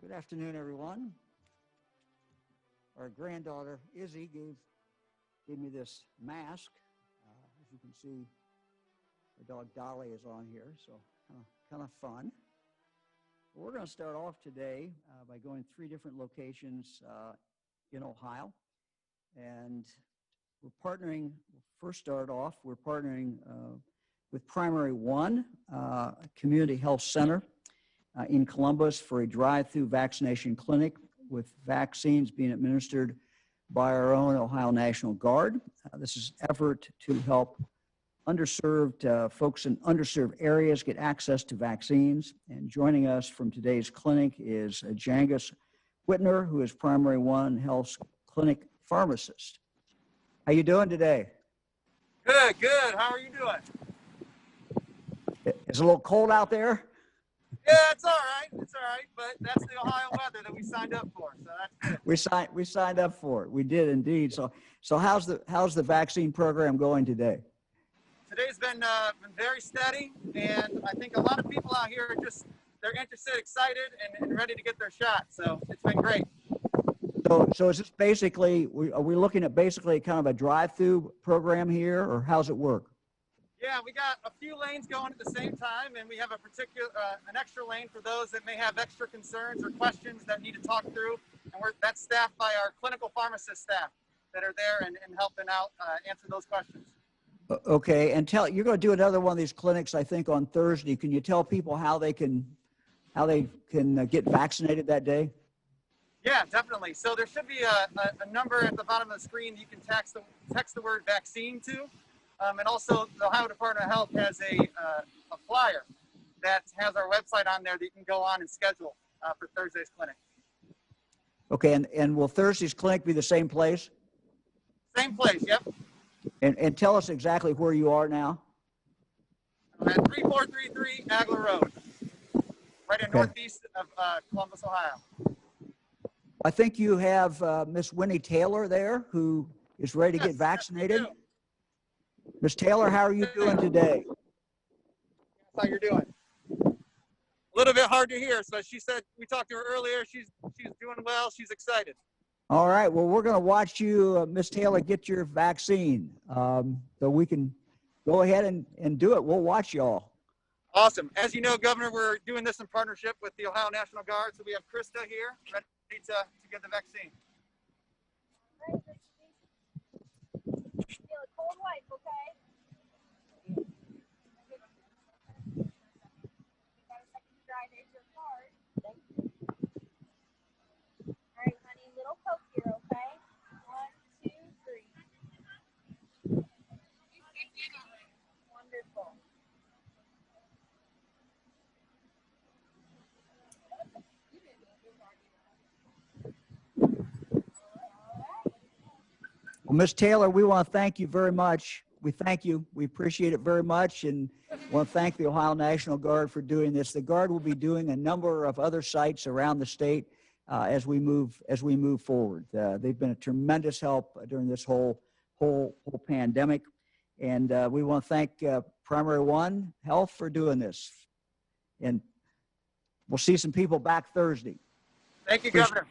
Good afternoon, everyone. Our granddaughter, Izzy, gave me this mask. As you can see, our dog Dolly is on here, so kind of fun. We're going to start off today by going 3 different locations in Ohio. And we're partnering, first start off, we're partnering with Primary One, a community health center in Columbus for a drive-through vaccination clinic with vaccines being administered by our own Ohio National Guard. This is an effort to help underserved folks in underserved areas get access to vaccines. And joining us from today's clinic is Jangus Whitner, who is Primary One Health's clinic pharmacist. How you doing today? Good. How are you doing? It's a little cold out there. Yeah, it's all right, but that's the Ohio weather that we signed up for, so that's good. We signed up for it. We did indeed. So how's the vaccine program going today? Today's been very steady, and I think a lot of people out here they're interested, excited, and ready to get their shot. So it's been great. So is this basically, are we looking at basically kind of a drive-through program here, or how's it work? Yeah, we got a few lanes going at the same time, and we have an extra lane for those that may have extra concerns or questions that need to talk through. And that's staffed by our clinical pharmacist staff that are there and helping out answer those questions. Okay, and you're going to do another one of these clinics, I think, on Thursday. Can you tell people how they can get vaccinated that day? Yeah, definitely. So there should be a number at the bottom of the screen you can text the word vaccine to. And also, the Ohio Department of Health has a flyer that has our website on there that you can go on and schedule for Thursday's clinic. Okay, and will Thursday's clinic be the same place? Same place, yep. And tell us exactly where you are now. I'm at 3433 Agler Road, right in northeast of Columbus, Ohio. I think you have Miss Winnie Taylor there, who is ready to get vaccinated. Yes, Ms. Taylor, how are you doing today? How you're doing? A little bit hard to hear. So she said, we talked to her earlier. She's doing well. She's excited. All right. Well, we're going to watch you, Ms. Taylor, get your vaccine. So we can go ahead and do it. We'll watch y'all. Awesome. As you know, Governor, we're doing this in partnership with the Ohio National Guard. So we have Krista here ready to get the vaccine. Feel a cold wipe, okay? Got a second to dry, there's your card. Thank you. All right, honey, little poke here, okay? 1, 2, 3. Wonderful. Well, Ms. Taylor, we want to thank you very much. We thank you. We appreciate it very much, and want to thank the Ohio National Guard for doing this. The Guard will be doing a number of other sites around the state as we move forward. They've been a tremendous help during this whole pandemic, and we want to thank Primary One Health for doing this. And we'll see some people back Thursday. Thank you, Governor.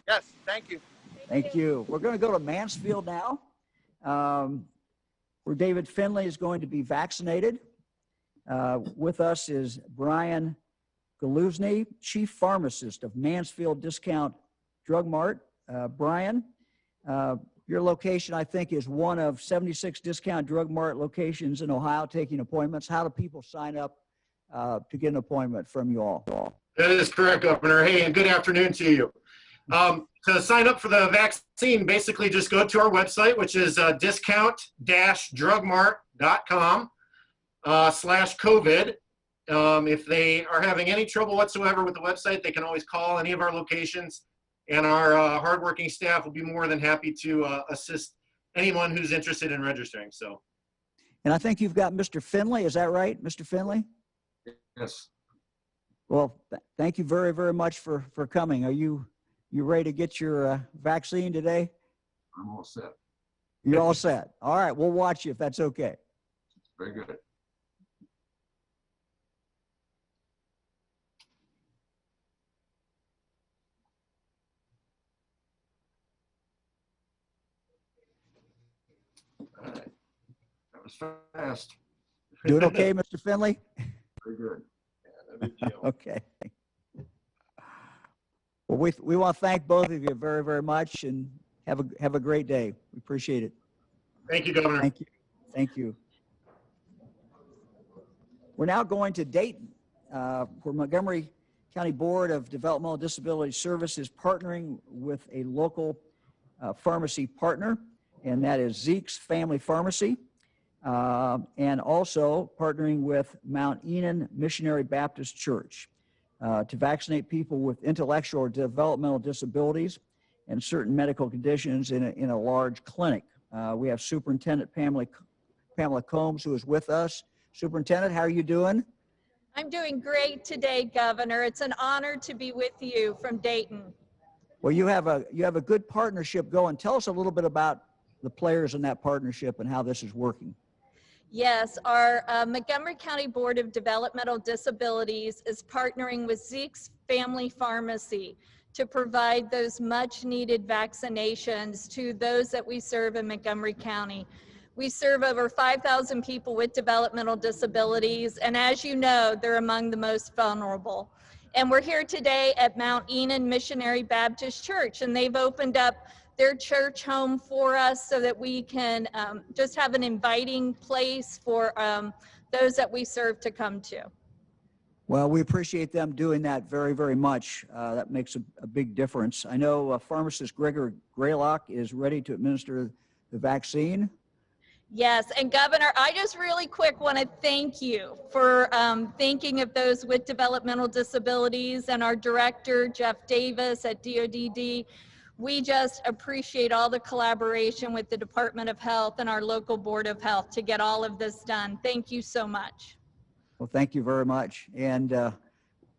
Yes, thank you. Thank you. We're going to go to Mansfield now, where David Finley is going to be vaccinated. With us is Brian Galluzny, Chief Pharmacist of Mansfield Discount Drug Mart. Brian, your location, I think, is one of 76 Discount Drug Mart locations in Ohio taking appointments. How do people sign up to get an appointment from you all? That is correct, Governor. Hey, and good afternoon to you. To sign up for the vaccine, basically just go to our website, which is discount-drugmart.com/COVID. If they are having any trouble whatsoever with the website, they can always call any of our locations, and our hardworking staff will be more than happy to assist anyone who's interested in registering. So, and I think you've got Mr. Finley. Is that right, Mr. Finley? Yes. Well, thank you very, very much for coming. Are you ready to get your vaccine today? I'm all set. You're all set. All right, we'll watch you if that's okay. Very good. was fast. Doing okay, Mr. Finley? Very good. Yeah, no big deal. Okay. Well, we want to thank both of you very, very much, and have a great day. We appreciate it. Thank you, Governor. Thank you. Thank you. We're now going to Dayton, where Montgomery County Board of Developmental Disability Services partnering with a local pharmacy partner, and that is Zeke's Family Pharmacy, and also partnering with Mount Enon Missionary Baptist Church to vaccinate people with intellectual or developmental disabilities and certain medical conditions in a large clinic. We have Superintendent Pamela Combs, who is with us. Superintendent, how are you doing? I'm doing great today, Governor. It's an honor to be with you from Dayton. Well, you have a good partnership going. Tell us a little bit about the players in that partnership and how this is working. Yes, our Montgomery County Board of Developmental Disabilities is partnering with Zeke's Family Pharmacy to provide those much needed vaccinations to those that we serve in Montgomery County. We serve over 5,000 people with developmental disabilities, and as you know, they're among the most vulnerable. And we're here today at Mount Enon Missionary Baptist Church, and they've opened up their church home for us so that we can just have an inviting place for those that we serve to come to. Well, we appreciate them doing that very, very much. That makes a big difference. I know pharmacist Gregor Graylock is ready to administer the vaccine. Yes, and Governor, I just really quick want to thank you for thinking of those with developmental disabilities, and our director, Jeff Davis at DODD. We just appreciate all the collaboration with the Department of Health and our local Board of Health to get all of this done. Thank you so much. Well, thank you very much. And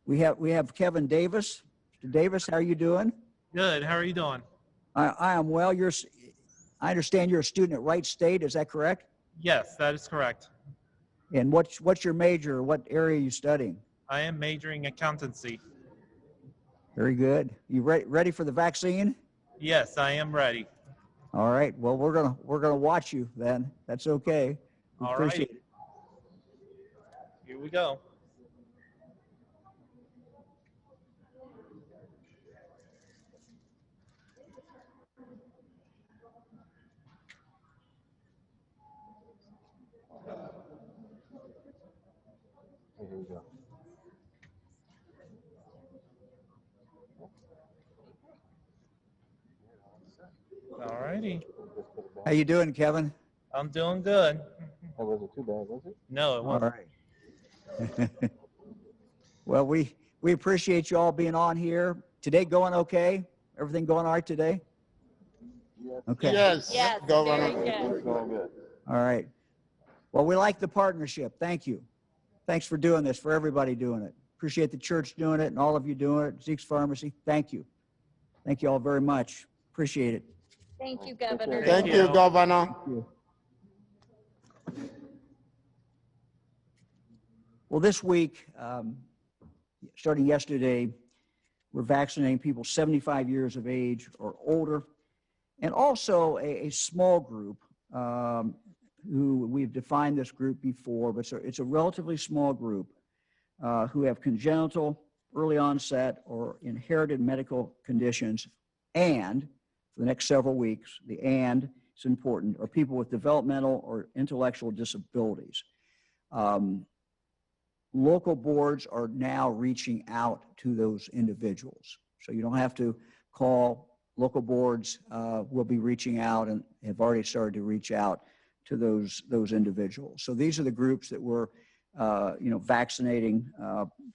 we have Kevin Davis. Mr. Davis, how are you doing? Good. How are you doing? I am well. I understand you're a student at Wright State. Is that correct? Yes, that is correct. And what's your major? What area are you studying? I am majoring accountancy. Very good. You ready for the vaccine? Yes, I am ready. All right. Well, we're gonna watch you then. That's okay. We All appreciate right. it. Here we go. Here we go. All righty. How you doing, Kevin? I'm doing good. That wasn't too bad, was it? No, it All wasn't. right. Well, we appreciate you all being on here. Today going okay? Everything going all right today? Yes. Okay. Yes, Yes, Governor. very good. It's going good. All right. Well, we like the partnership. Thank you. Thanks for doing this, for everybody doing it. Appreciate the church doing it and all of you doing it. Zeke's Pharmacy, thank you. Thank you all very much. Appreciate it. Thank you, Governor. Thank you, Governor. Thank you. Well, this week, starting yesterday, we're vaccinating people 75 years of age or older, and also a small group who we've defined this group before, but it's a relatively small group who have congenital, early onset, or inherited medical conditions, and for the next several weeks, the and is important, are people with developmental or intellectual disabilities. Local boards are now reaching out to those individuals. So you don't have to call. Local boards will be reaching out and have already started to reach out to those individuals. So these are the groups that we're vaccinating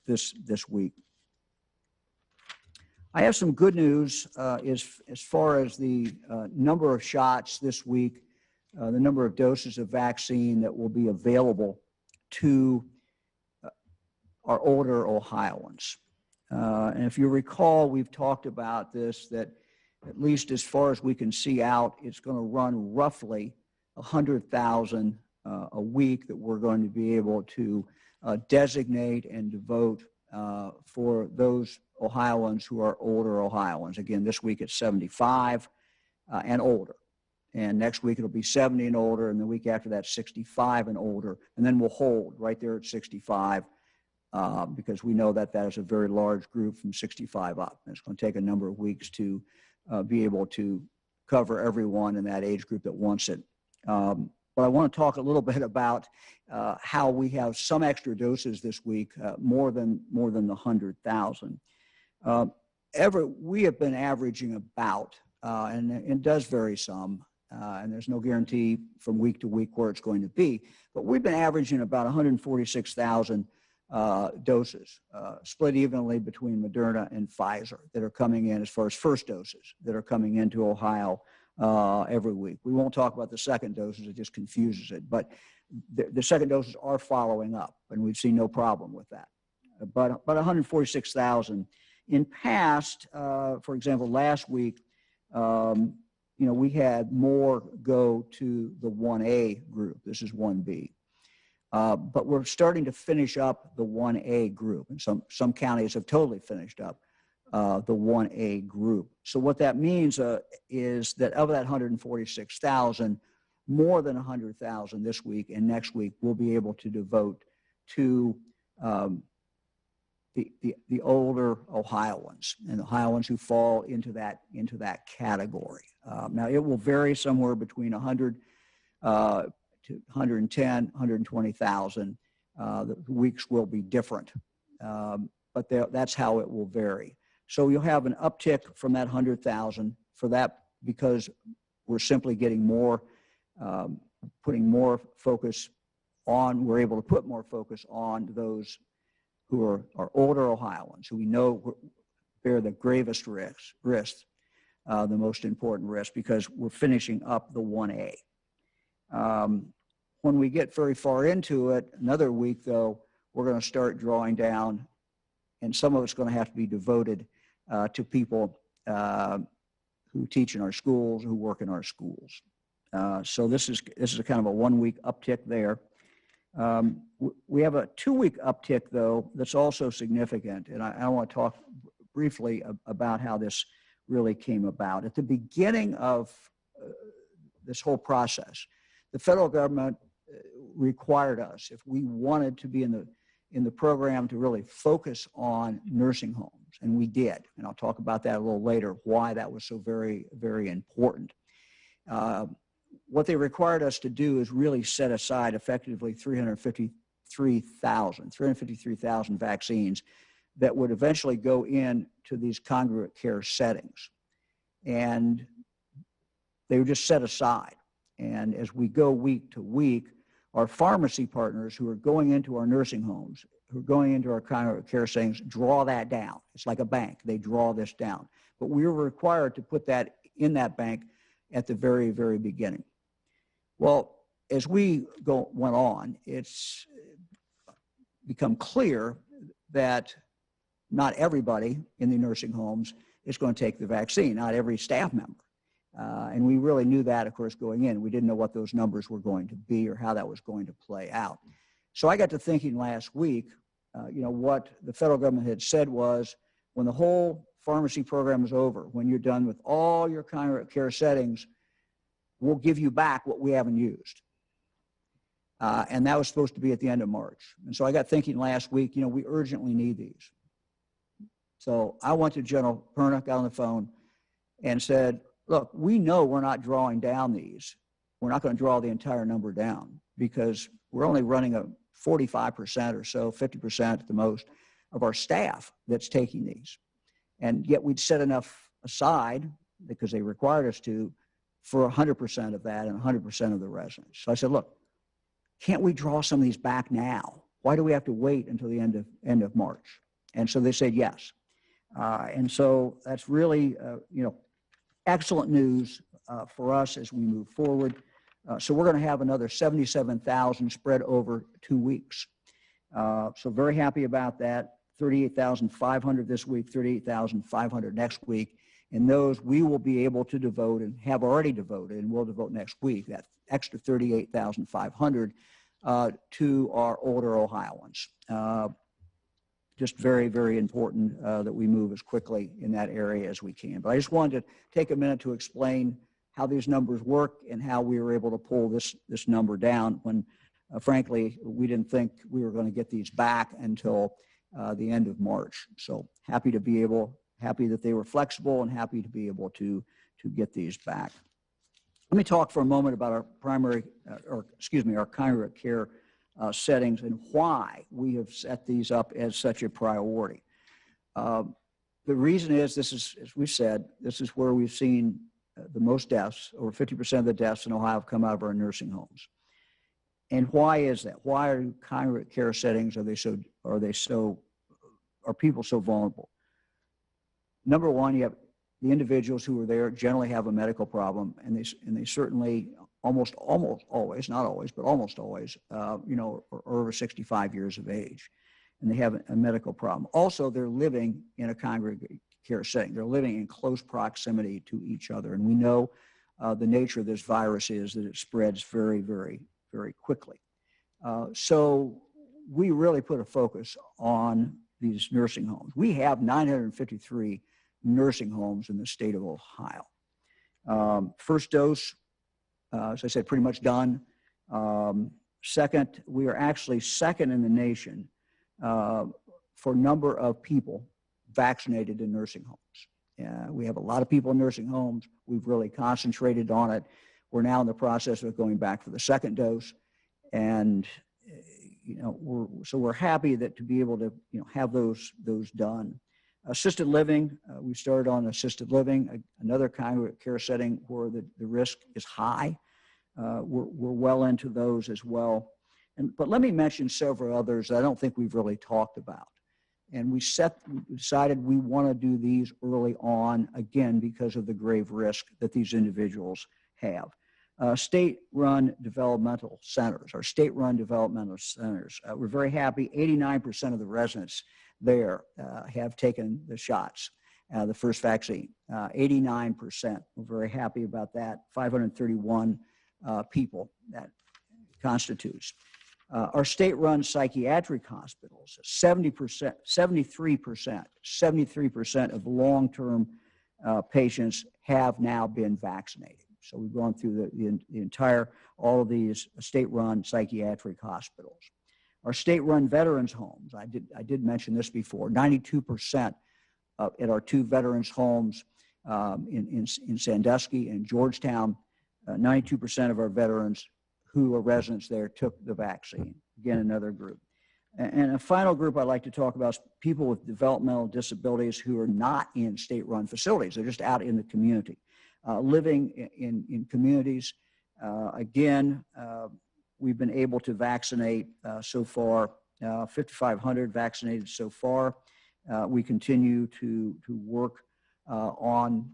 this week. I have some good news as far as the number of shots this week, the number of doses of vaccine that will be available to our older Ohioans. And if you recall, we've talked about this, that at least as far as we can see out, it's going to run roughly 100,000 a week that we're going to be able to designate and devote for those Ohioans who are older Ohioans. Again, this week it's 75 and older. and next week it'll be 70 and older, and the week after that 65 and older, and then we'll hold right there at 65 because we know that that is a very large group from 65 up. And it's going to take a number of weeks to be able to cover everyone in that age group that wants it. But I want to talk a little bit about how we have some extra doses this week, more than the 100,000. We have been averaging about, and it does vary some, and there's no guarantee from week to week where it's going to be, but we've been averaging about 146,000 doses, split evenly between Moderna and Pfizer that are coming in as far as first doses that are coming into Ohio every week. We won't talk about the second doses, it just confuses it, but the second doses are following up, and we've seen no problem with that. But 146,000. In past, for example, last week, we had more go to the 1A group. This is 1B. But we're starting to finish up the 1A group, and some counties have totally finished up the 1A group. So what that means is that of that 146,000, more than 100,000 this week and next week we'll be able to devote to the older Ohioans and the Ohioans who fall into that category. Now it will vary somewhere between 100 to 110, 120,000. The weeks will be different, but that's how it will vary. So you'll have an uptick from that 100,000 for that because we're simply getting more, putting more focus on, we're able to put more focus on those who are older Ohioans, who we know bear the gravest risk, the most important risk, because we're finishing up the 1A. When we get very far into it, another week though, we're going to start drawing down, and some of it's going to have to be devoted to people who teach in our schools, who work in our schools. So this is a kind of a 1 week uptick there. We have a 2 week uptick though that's also significant, and I want to talk briefly about how this really came about. At the beginning of this whole process, the federal government required us, if we wanted to be in the program, to really focus on nursing homes, and we did. And I'll talk about that a little later, why that was so very, very important. What they required us to do is really set aside effectively 353,000 vaccines that would eventually go into these congregate care settings. And they were just set aside. And as we go week to week, our pharmacy partners who are going into our nursing homes, who are going into our congregate care settings, draw that down. It's like a bank. They draw this down. But we were required to put that in that bank at the very, very beginning. Well, as we went on, it's become clear that not everybody in the nursing homes is going to take the vaccine, not every staff member. And we really knew that, of course, going in. We didn't know what those numbers were going to be or how that was going to play out. So I got to thinking last week, what the federal government had said was, when the whole pharmacy program is over, when you're done with all your congregate care settings, we'll give you back what we haven't used. And that was supposed to be at the end of March. And so I got thinking last week, we urgently need these. So I went to General Perna, got on the phone, and said, look, we know we're not drawing down these. We're not going to draw the entire number down because we're only running a 45% or so, 50% at the most, of our staff that's taking these. And yet we'd set enough aside, because they required us to, for 100% of that and 100% of the residents. So I said, look, can't we draw some of these back now? Why do we have to wait until the end of March? And so they said yes. And so that's really, excellent news for us as we move forward. So we're going to have another 77,000 spread over 2 weeks. So very happy about that. 38,500 this week, 38,500 next week. And those we will be able to devote and have already devoted, and we'll devote next week, that extra 38,500 to our older Ohioans. Just very, very important that we move as quickly in that area as we can. But I just wanted to take a minute to explain how these numbers work and how we were able to pull this number down when, frankly, we didn't think we were going to get these back until the end of March. So happy that they were flexible and happy to be able to get these back. Let me talk for a moment about our our congregate care settings and why we have set these up as such a priority. The reason is, this is, as we said, this is where we've seen the most deaths. Over 50% of the deaths in Ohio have come out of our nursing homes. And why is that? Why are congregate care settings, are people so vulnerable? Number one, you have the individuals who are there generally have a medical problem, and they certainly almost always, not always, but almost always, are over 65 years of age, and they have a medical problem. Also, they're living in a congregate care setting. They're living in close proximity to each other, and we know the nature of this virus is that it spreads very, very, very quickly. So we really put a focus on these nursing homes. We have 953 nursing homes in the state of Ohio. First dose, as I said, pretty much done. Second, we are actually second in the nation for number of people vaccinated in nursing homes. We have a lot of people in nursing homes. We've really concentrated on it. We're now in the process of going back for the second dose, and we're happy that to be able to have those done. Assisted living, we started on assisted living, another congregate care setting where the risk is high. We're well into those as well. But let me mention several others that I don't think we've really talked about. And we decided we want to do these early on, again, because of the grave risk that these individuals have. State-run developmental centers, our state-run developmental centers. We're very happy. 89% of the residents there have taken the shots, the first vaccine. 89%. We're very happy about that. 531 people that constitutes. Our state-run psychiatric hospitals, 73% of long-term patients have now been vaccinated. So we've gone through the entire, all of these state-run psychiatric hospitals. Our state-run veterans homes, I did mention this before, 92% at our two veterans homes in Sandusky and Georgetown, 92% of our veterans who are residents there took the vaccine. Again, another group. And a final group I'd like to talk about is people with developmental disabilities who are not in state-run facilities. They're just out in the community, living in communities. Again, we've been able to vaccinate so far, 5,500 vaccinated so far. We continue to work on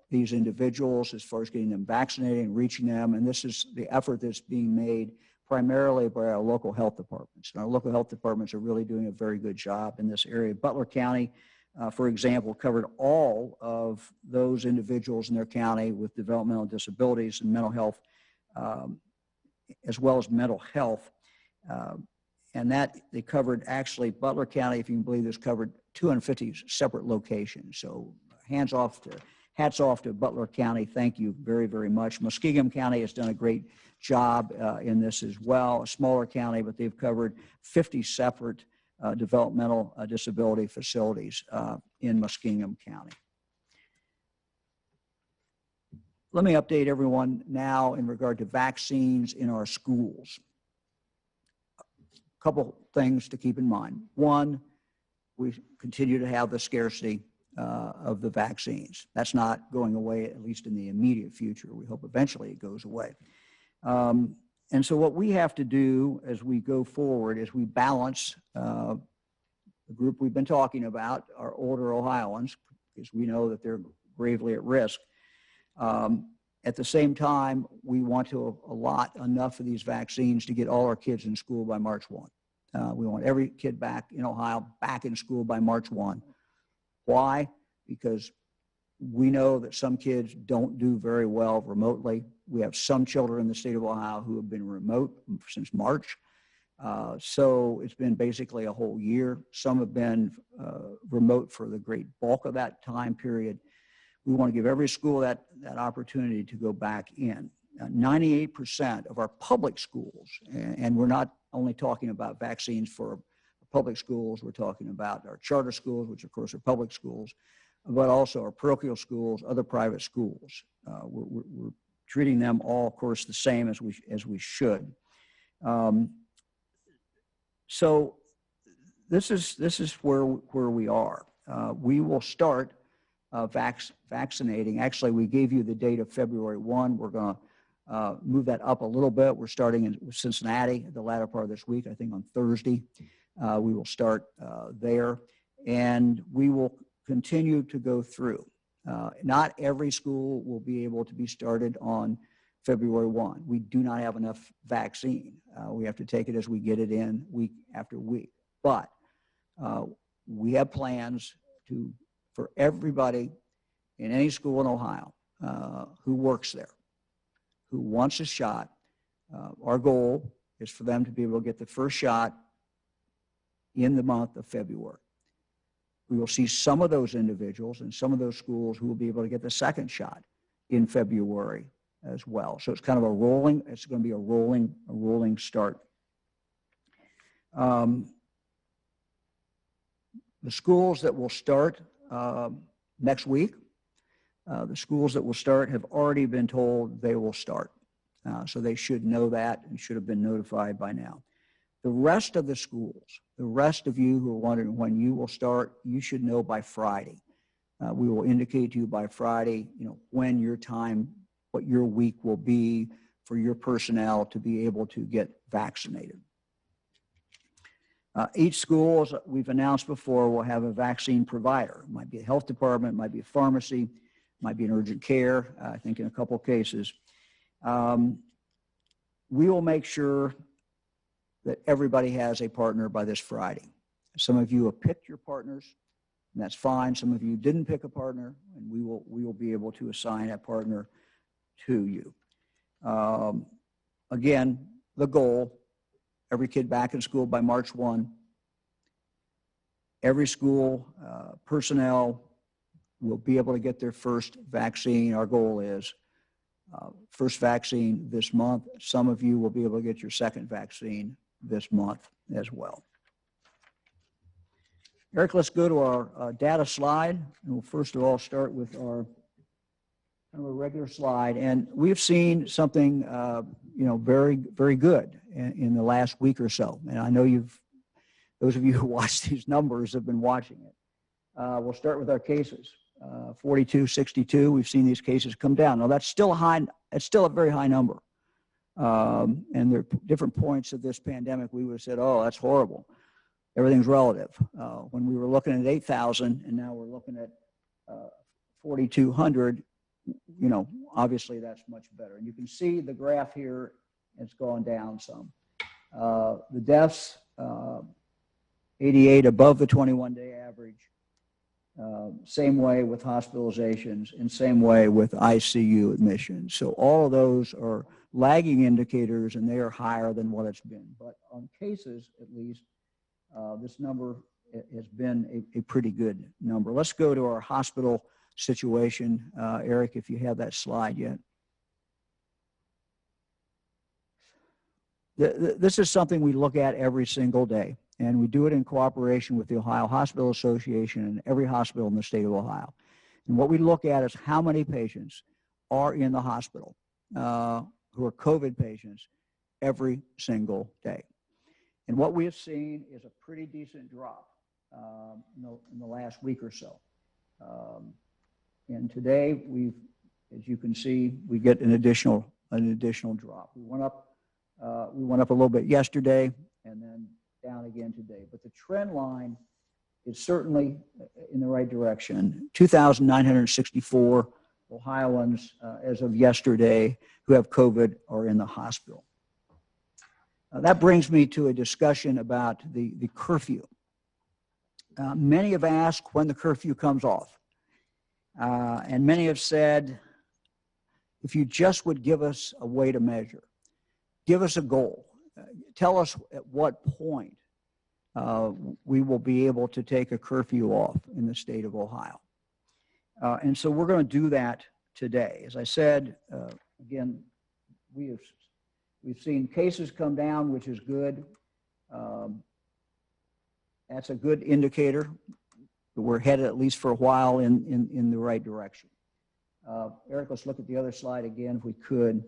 these individuals as far as getting them vaccinated and reaching them. And this is the effort that's being made primarily by our local health departments. And our local health departments are really doing a very good job in this area. Butler County, for example, covered all of those individuals in their county with developmental disabilities and mental health, as well as mental health. And that they covered, actually, Butler County, if you can believe this, covered 250 separate locations. So hats off to Butler County. Thank you very, very much. Muskingum County has done a great job in this as well. A smaller county, but they've covered 50 separate developmental disability facilities in Muskingum County. Let me update everyone now in regard to vaccines in our schools. A couple things to keep in mind. One, we continue to have the scarcity of the vaccines. That's not going away, at least in the immediate future. We hope eventually it goes away. And so what we have to do as we go forward is we balance the group we've been talking about, our older Ohioans, because we know that they're gravely at risk. At the same time, we want to allot enough of these vaccines to get all our kids in school by March 1. We want every kid back in Ohio back in school by March 1. Why? Because we know that some kids don't do very well remotely. We have some children in the state of Ohio who have been remote since March. So it's been basically a whole year. Some have been remote for the great bulk of that time period. We want to give every school that opportunity to go back in. 98% of our public schools, and we're not only talking about vaccines for public schools, we're talking about our charter schools, which of course are public schools, but also our parochial schools, other private schools. We're treating them all, of course, the same as we should. So this is where we are. We will start vaccinating. Actually, we gave you the date of February 1. We're going to move that up a little bit. We're starting in Cincinnati the latter part of this week, I think on Thursday. We will start there, and we will continue to go through. Not every school will be able to be started on February 1. We do not have enough vaccine. We have to take it as we get it in week after week. But we have plans for everybody in any school in Ohio who works there, who wants a shot. Our goal is for them to be able to get the first shot in the month of February. We will see some of those individuals and some of those schools who will be able to get the second shot in February as well. So it's kind of it's going to be a rolling start. The schools that will start next week, the schools that will start have already been told they will start. So they should know that and should have been notified by now. The rest of the schools, the rest of you who are wondering when you will start, you should know by Friday. We will indicate to you by Friday, when your time, what your week will be for your personnel to be able to get vaccinated. Each school, as we've announced before, will have a vaccine provider. It might be a health department, it might be a pharmacy, it might be an urgent care, I think in a couple of cases. We will make sure that everybody has a partner by this Friday. Some of you have picked your partners, and that's fine. Some of you didn't pick a partner, and we will be able to assign a partner to you. Again, the goal, every kid back in school by March 1. Every school personnel will be able to get their first vaccine. Our goal is first vaccine this month. Some of you will be able to get your second vaccine this month as well. Eric, let's go to our data slide. And we'll first of all start with our kind of a regular slide. And we've seen something, very, very good in the last week or so. And I know those of you who watch these numbers have been watching it. We'll start with our cases. 42, 62, we've seen these cases come down. Now that's still a very high number. And there are different points of this pandemic we would have said, oh, that's horrible. Everything's relative. When we were looking at 8,000 and now we're looking at 4,200, obviously that's much better. And you can see the graph here, it's gone down some. The deaths, 88 above the 21-day average. Same way with hospitalizations and same way with ICU admissions. So all of those are lagging indicators and they are higher than what it's been. But on cases, at least, this number has been a pretty good number. Let's go to our hospital situation. Eric, if you have that slide yet. This is something we look at every single day, and we do it in cooperation with the Ohio Hospital Association and every hospital in the state of Ohio. And what we look at is how many patients are in the hospital who are COVID patients every single day. And what we have seen is a pretty decent drop in the last week or so. And today, as you can see, we get an additional drop. We went up a little bit yesterday and then down again today. But the trend line is certainly in the right direction. 2,964 Ohioans as of yesterday who have COVID are in the hospital. That brings me to a discussion about the curfew. Many have asked when the curfew comes off. And many have said, if you just would give us a way to measure, give us a goal, tell us at what point we will be able to take a curfew off in the state of Ohio. And so we're going to do that today. As I said, again, we've seen cases come down, which is good. That's a good indicator that we're headed, at least for a while, in the right direction. Eric, let's look at the other slide again, if we could.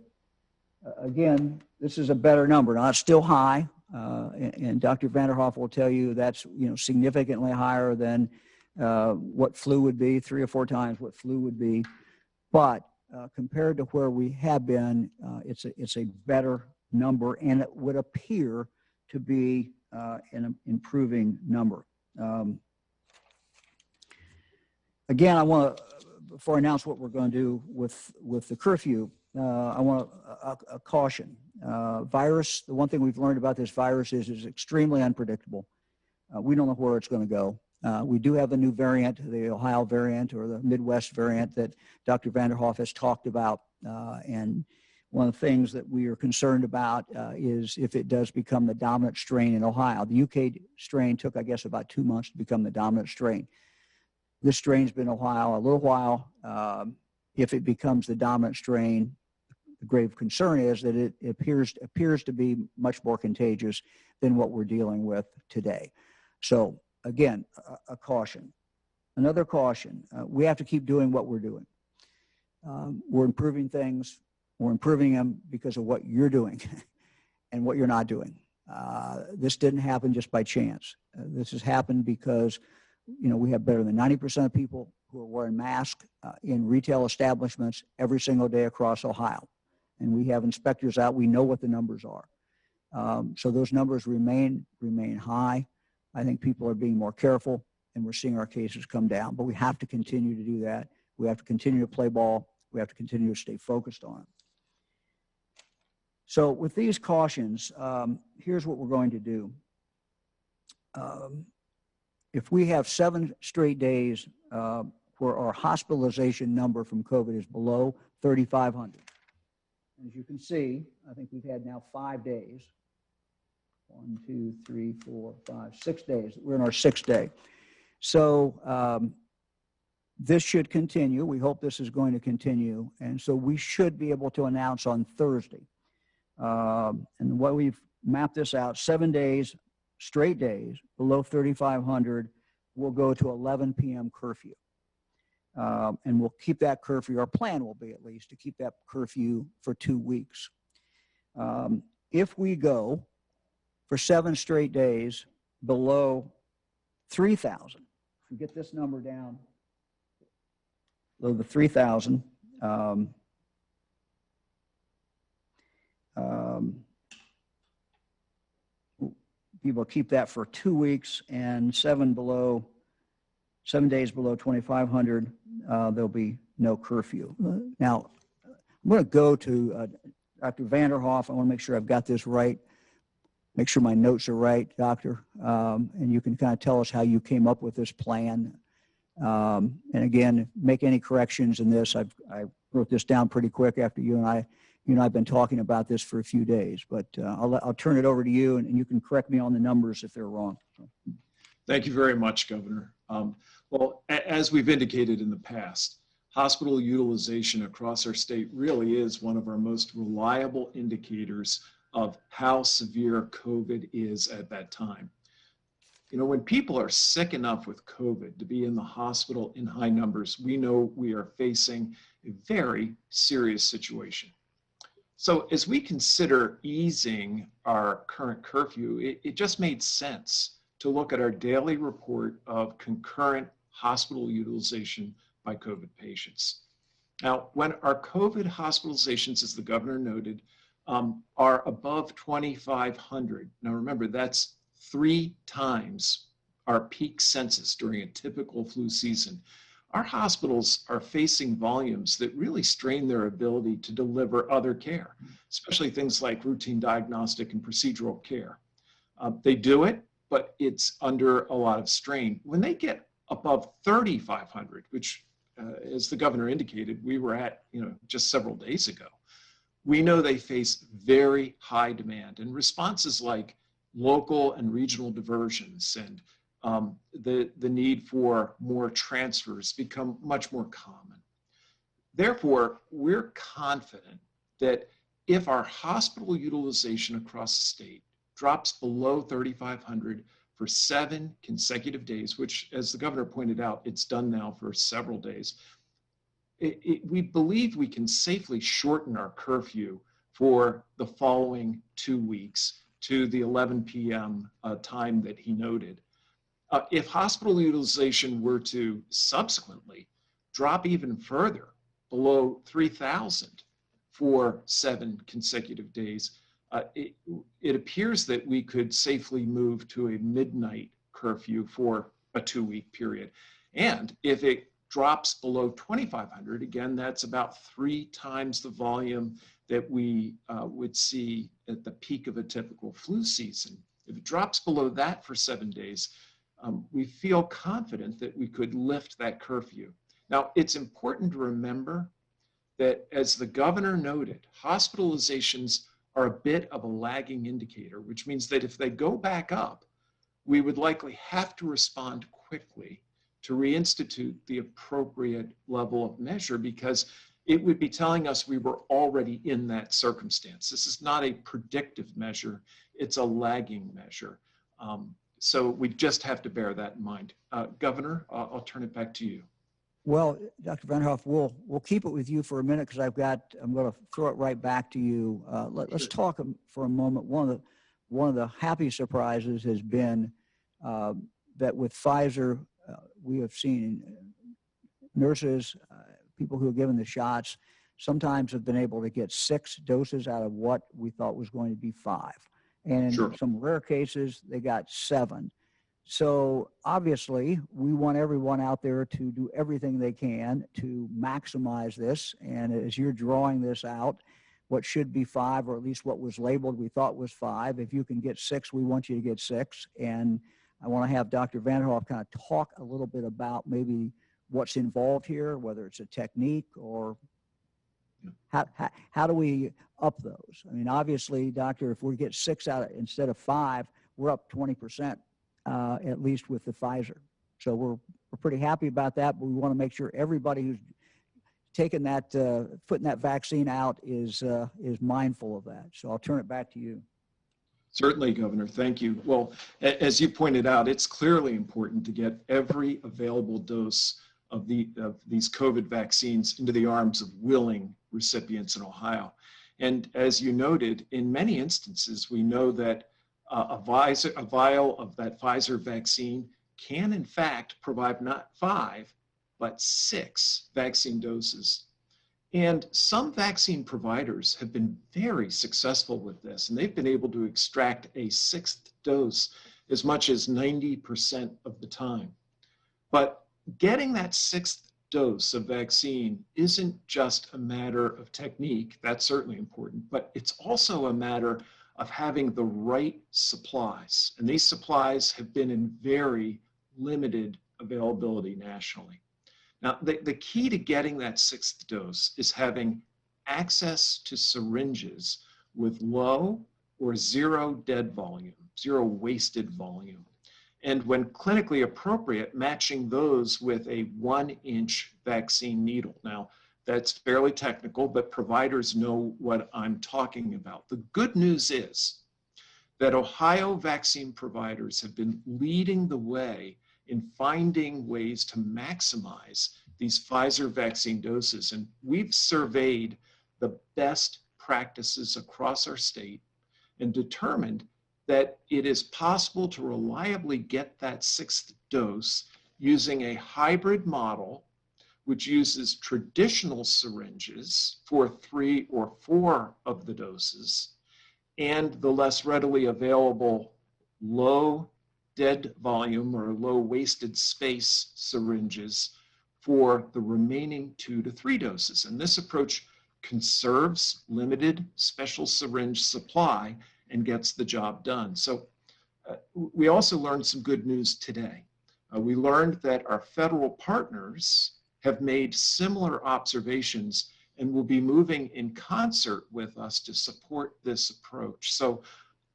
Again, this is a better number. Now, it's still high, and Dr. Vanderhoff will tell you that's significantly higher than what flu would be, 3 or 4 times what flu would be. But compared to where we have been, it's a better number, and it would appear to be an improving number. Again, I want to, before I announce what we're going to do with the curfew, I want a caution. Virus, the one thing we've learned about this virus is it's extremely unpredictable. We don't know where it's going to go. We do have the new variant, the Ohio variant or the Midwest variant that Dr. Vanderhoff has talked about. And one of the things that we are concerned about is if it does become the dominant strain in Ohio. The UK strain took, I guess, about 2 months to become the dominant strain. This strain's been in Ohio a little while. If it becomes the dominant strain, the grave concern is that it appears to be much more contagious than what we're dealing with today. So again, a caution. Another caution, we have to keep doing what we're doing. We're improving things. We're improving them because of what you're doing and what you're not doing. This didn't happen just by chance. This has happened because we have better than 90% of people who are wearing masks in retail establishments every single day across Ohio. And we have inspectors out. We know what the numbers are. So those numbers remain high. I think people are being more careful, and we're seeing our cases come down. But we have to continue to do that. We have to continue to play ball. We have to continue to stay focused on it. So with these cautions, here's what we're going to do. If we have 7 straight days where our hospitalization number from COVID is below 3,500, as you can see, I think we've had now 5 days. 1, 2, 3, 4, 5, 6 days. We're in our 6th day. So this should continue. We hope this is going to continue. And so we should be able to announce on Thursday. And what we've mapped this out, 7 days, straight days, below 3,500, we'll go to 11 p.m. curfew. And we'll keep that curfew, our plan will be at least, to keep that curfew for 2 weeks. If we go for 7 straight days below 3,000, if we get this number down below the 3,000, people keep that for 2 weeks, and 7 days below 2,500, there'll be no curfew. Now, I'm going to go to Dr. Vanderhoff. I want to make sure I've got this right, make sure my notes are right, Doctor, and you can kind of tell us how you came up with this plan. And again, make any corrections in this. I wrote this down pretty quick after you and I have been talking about this for a few days, but I'll turn it over to you, and you can correct me on the numbers if they're wrong. Thank you very much, Governor. Well, as we've indicated in the past, hospital utilization across our state really is one of our most reliable indicators of how severe COVID is at that time. When people are sick enough with COVID to be in the hospital in high numbers, we know we are facing a very serious situation. So as we consider easing our current curfew, it just made sense to look at our daily report of concurrent hospital utilization by COVID patients. Now, when our COVID hospitalizations, as the governor noted, are above 2,500, now remember, that's 3 times our peak census during a typical flu season. Our hospitals are facing volumes that really strain their ability to deliver other care, especially things like routine diagnostic and procedural care. They do it, but it's under a lot of strain. When they get above 3,500, which, as the governor indicated, we were at just several days ago, we know they face very high demand, and responses like local and regional diversions and the need for more transfers become much more common. Therefore, we're confident that if our hospital utilization across the state drops below 3,500 for 7 consecutive days, which, as the governor pointed out, it's done now for several days, we believe we can safely shorten our curfew for the following 2 weeks to the 11 p.m. Time that he noted. If hospital utilization were to subsequently drop even further, below 3,000 for 7 consecutive days, it appears that we could safely move to a midnight curfew for a 2-week period. And if it drops below 2,500, again, that's about 3 times the volume that we would see at the peak of a typical flu season. If it drops below that for 7 days, we feel confident that we could lift that curfew. Now, it's important to remember that, as the governor noted, hospitalizations are a bit of a lagging indicator, which means that if they go back up, we would likely have to respond quickly to reinstitute the appropriate level of measure, because it would be telling us we were already in that circumstance. This is not a predictive measure, it's a lagging measure. So we just have to bear that in mind. Governor, I'll turn it back to you. Well, Dr. Vanderhoff, we'll keep it with you for a minute because I'm going to throw it right back to you. Let's talk for a moment. One of the happy surprises has been that with Pfizer, we have seen nurses, people who are given the shots, sometimes have been able to get 6 doses out of what we thought was going to be 5. And in some rare cases, they got 7. So obviously, we want everyone out there to do everything they can to maximize this. And as you're drawing this out, what should be 5, or at least what was labeled we thought was 5, if you can get 6, we want you to get 6. And I want to have Dr. Vanderhoff kind of talk a little bit about maybe what's involved here, whether it's a technique or how do we up those? I mean, obviously, doctor, if we get 6 out instead of 5, we're up 20%, at least with the Pfizer. So we're pretty happy about that, but we want to make sure everybody who's taking that, putting that vaccine out is mindful of that. So I'll turn it back to you. Certainly, Governor. Thank you. Well, as you pointed out, it's clearly important to get every available dose of these COVID vaccines into the arms of willing recipients in Ohio. And as you noted, in many instances, we know that a vial of that Pfizer vaccine can, in fact, provide not 5, but 6 vaccine doses. And some vaccine providers have been very successful with this, and they've been able to extract a 6th dose as much as 90% of the time. But getting that 6th dose of vaccine isn't just a matter of technique, that's certainly important, but it's also a matter of having the right supplies. And these supplies have been in very limited availability nationally. Now, the key to getting that 6th dose is having access to syringes with low or 0 dead volume, 0 wasted volume. And when clinically appropriate, matching those with a 1-inch vaccine needle. Now, that's fairly technical, but providers know what I'm talking about. The good news is that Ohio vaccine providers have been leading the way in finding ways to maximize these Pfizer vaccine doses. And we've surveyed the best practices across our state and determined that it is possible to reliably get that 6th dose using a hybrid model, which uses traditional syringes for 3 or 4 of the doses, and the less readily available low dead volume or low wasted space syringes for the remaining 2 to 3 doses. And this approach conserves limited special syringe supply and gets the job done. So we also learned some good news today. We learned that our federal partners have made similar observations and will be moving in concert with us to support this approach. So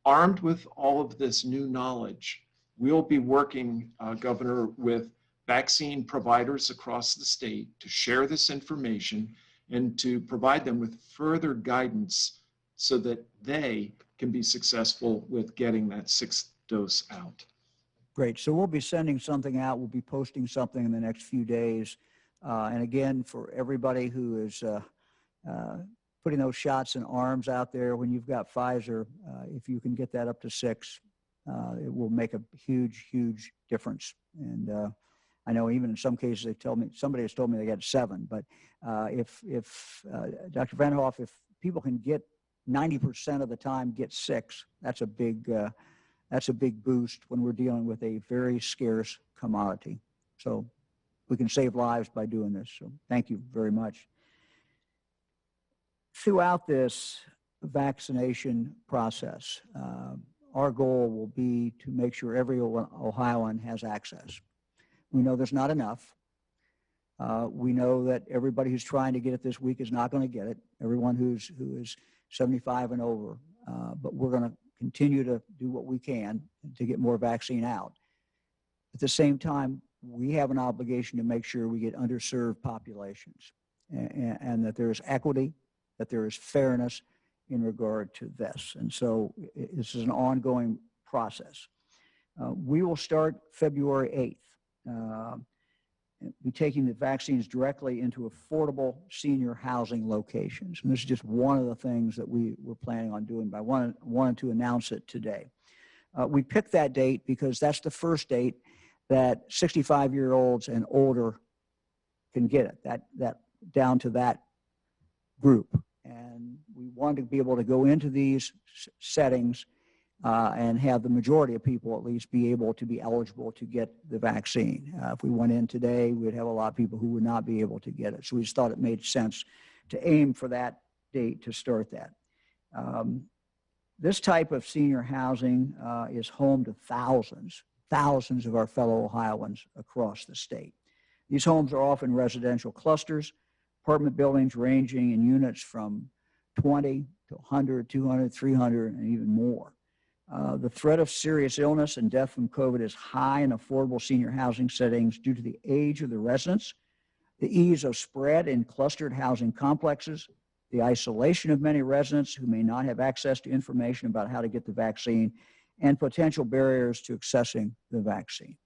armed with all of this new knowledge, we'll be working, Governor, with vaccine providers across the state to share this information and to provide them with further guidance so that they can be successful with getting that 6th dose out. Great. So we'll be sending something out. We'll be posting something in the next few days. And again, for everybody who is putting those shots in arms out there, when you've got Pfizer, if you can get that up to 6, it will make a huge, huge difference. And I know even in some cases they tell me, somebody has told me they got 7. But if Dr. Van Hoff, if people can get 90% of the time get 6, that's a big boost when we're dealing with a very scarce commodity. So we can save lives by doing this. So thank you very much. Throughout this vaccination process, our goal will be to make sure every Ohioan has access. We know there's not enough. We know that everybody who's trying to get it this week is not going to get it. Everyone who is 75 and over, but we're going to continue to do what we can to get more vaccine out. At the same time, we have an obligation to make sure we get underserved populations and that there is equity, that there is fairness in regard to this. And so this is an ongoing process. We will start February 8th. Be taking the vaccines directly into affordable senior housing locations. And this is just one of the things that we're planning on doing, but I wanted to announce it today. We picked that date because that's the first date that 65-year-olds and older can get it, that down to that group. And we wanted to be able to go into these settings and have the majority of people at least be able to be eligible to get the vaccine. If we went in today, we'd have a lot of people who would not be able to get it. So we just thought it made sense to aim for that date to start that. This type of senior housing is home to thousands of our fellow Ohioans across the state. These homes are often residential clusters, apartment buildings ranging in units from 20 to 100, 200, 300, and even more. The threat of serious illness and death from COVID is high in affordable senior housing settings due to the age of the residents, the ease of spread in clustered housing complexes, the isolation of many residents who may not have access to information about how to get the vaccine, and potential barriers to accessing the vaccine.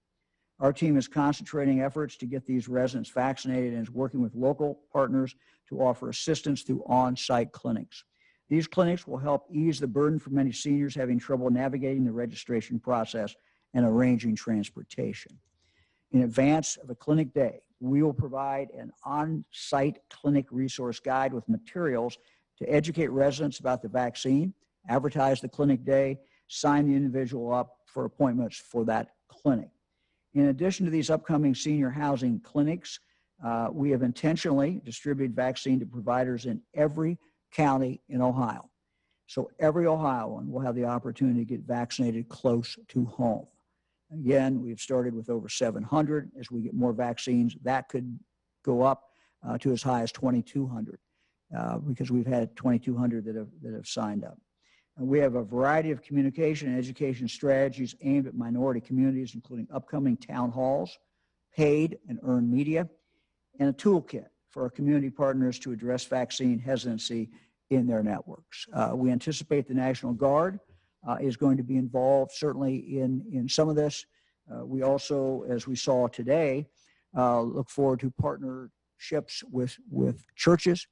Our team is concentrating efforts to get these residents vaccinated and is working with local partners to offer assistance through on-site clinics. These clinics will help ease the burden for many seniors having trouble navigating the registration process and arranging transportation. In advance of a clinic day, we will provide an on-site clinic resource guide with materials to educate residents about the vaccine, advertise the clinic day, sign the individual up for appointments for that clinic. In addition to these upcoming senior housing clinics, we have intentionally distributed vaccine to providers in every county in Ohio. So every Ohioan will have the opportunity to get vaccinated close to home. Again, we've started with over 700. As we get more vaccines, that could go up to as high as 2,200 because we've had 2,200 that have signed up. And we have a variety of communication and education strategies aimed at minority communities, including upcoming town halls, paid and earned media, and a toolkit for our community partners to address vaccine hesitancy in their networks. We anticipate the National Guard is going to be involved certainly in some of this. We also, as we saw today, look forward to partnerships with churches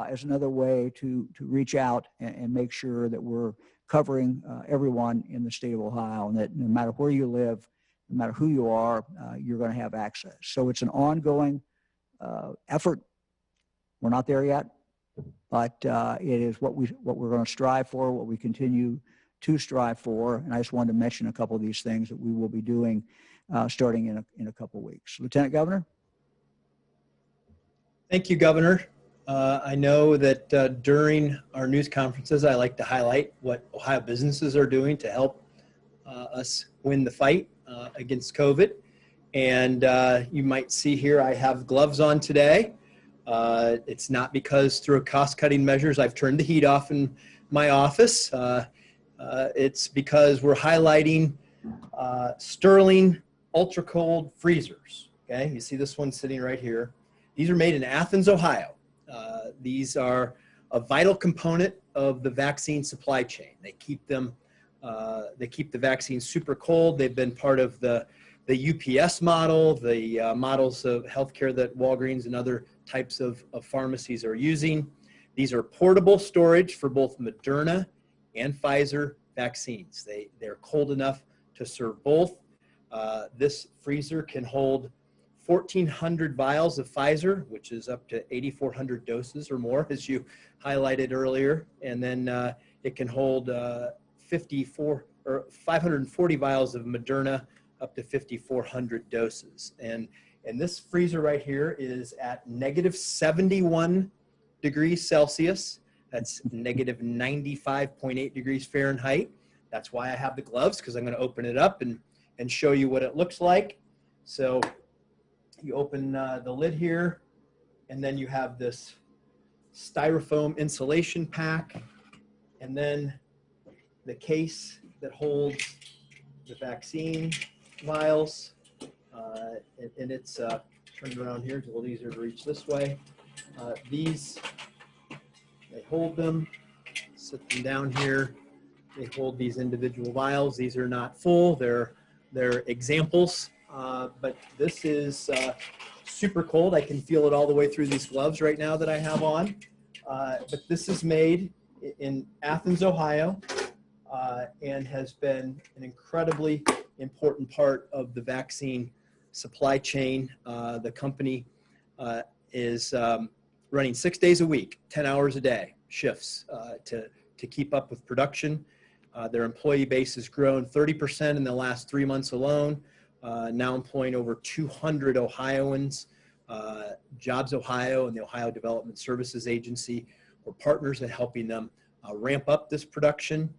as another way to reach out and make sure that we're covering everyone in the state of Ohio, and that no matter where you live, no matter who you are, you're going to have access. So it's an ongoing effort. We're not there yet, but it is what we're going to strive for, what we continue to strive for. And I just wanted to mention a couple of these things that we will be doing starting in a couple of weeks. Lieutenant Governor? Thank you, Governor. I know that during our news conferences, I like to highlight what Ohio businesses are doing to help us win the fight against COVID. And you might see here I have gloves on today. It's not because through cost-cutting measures I've turned the heat off in my office. It's because we're highlighting Sterling ultra cold freezers. Okay, you see this one sitting right here. These are made in Athens, Ohio. These are a vital component of the vaccine supply chain. They keep them, they keep the vaccines super cold. They've been part of the UPS model, the models of healthcare that Walgreens and other types of pharmacies are using. These are portable storage for both Moderna and Pfizer vaccines. They're cold enough to serve both. This freezer can hold 1,400 vials of Pfizer, which is up to 8,400 doses or more, as you highlighted earlier. And then it can hold 540 vials of Moderna, up to 5,400 doses. And this freezer right here is at negative 71 degrees Celsius. That's negative 95.8 degrees Fahrenheit. That's why I have the gloves, because I'm going to open it up and show you what it looks like. So you open the lid here, and then you have this styrofoam insulation pack, and then the case that holds the vaccine vials. And it's turned around here. It's a little easier to reach this way. These, they hold them, sit them down here. They hold these individual vials. These are not full. They're examples. But this is super cold. I can feel it all the way through these gloves right now that I have on. But this is made in Athens, Ohio, and has been an incredibly important part of the vaccine supply chain. The company is running 6 days a week, 10 hours a day, shifts to keep up with production. Their employee base has grown 30% in the last 3 months alone, now employing over 200 Ohioans. Jobs Ohio and the Ohio Development Services Agency were partners in helping them ramp up this production.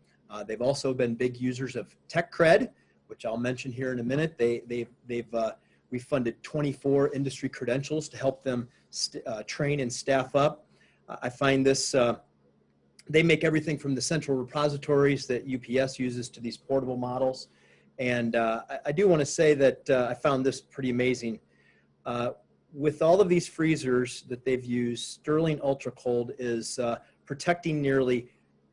They've also been big users of tech cred, which I'll mention here in a minute. We funded 24 industry credentials to help them train and staff up. I find this, they make everything from the central repositories that UPS uses to these portable models. And I do want to say that I found this pretty amazing. With all of these freezers that they've used, Sterling Ultra Cold is protecting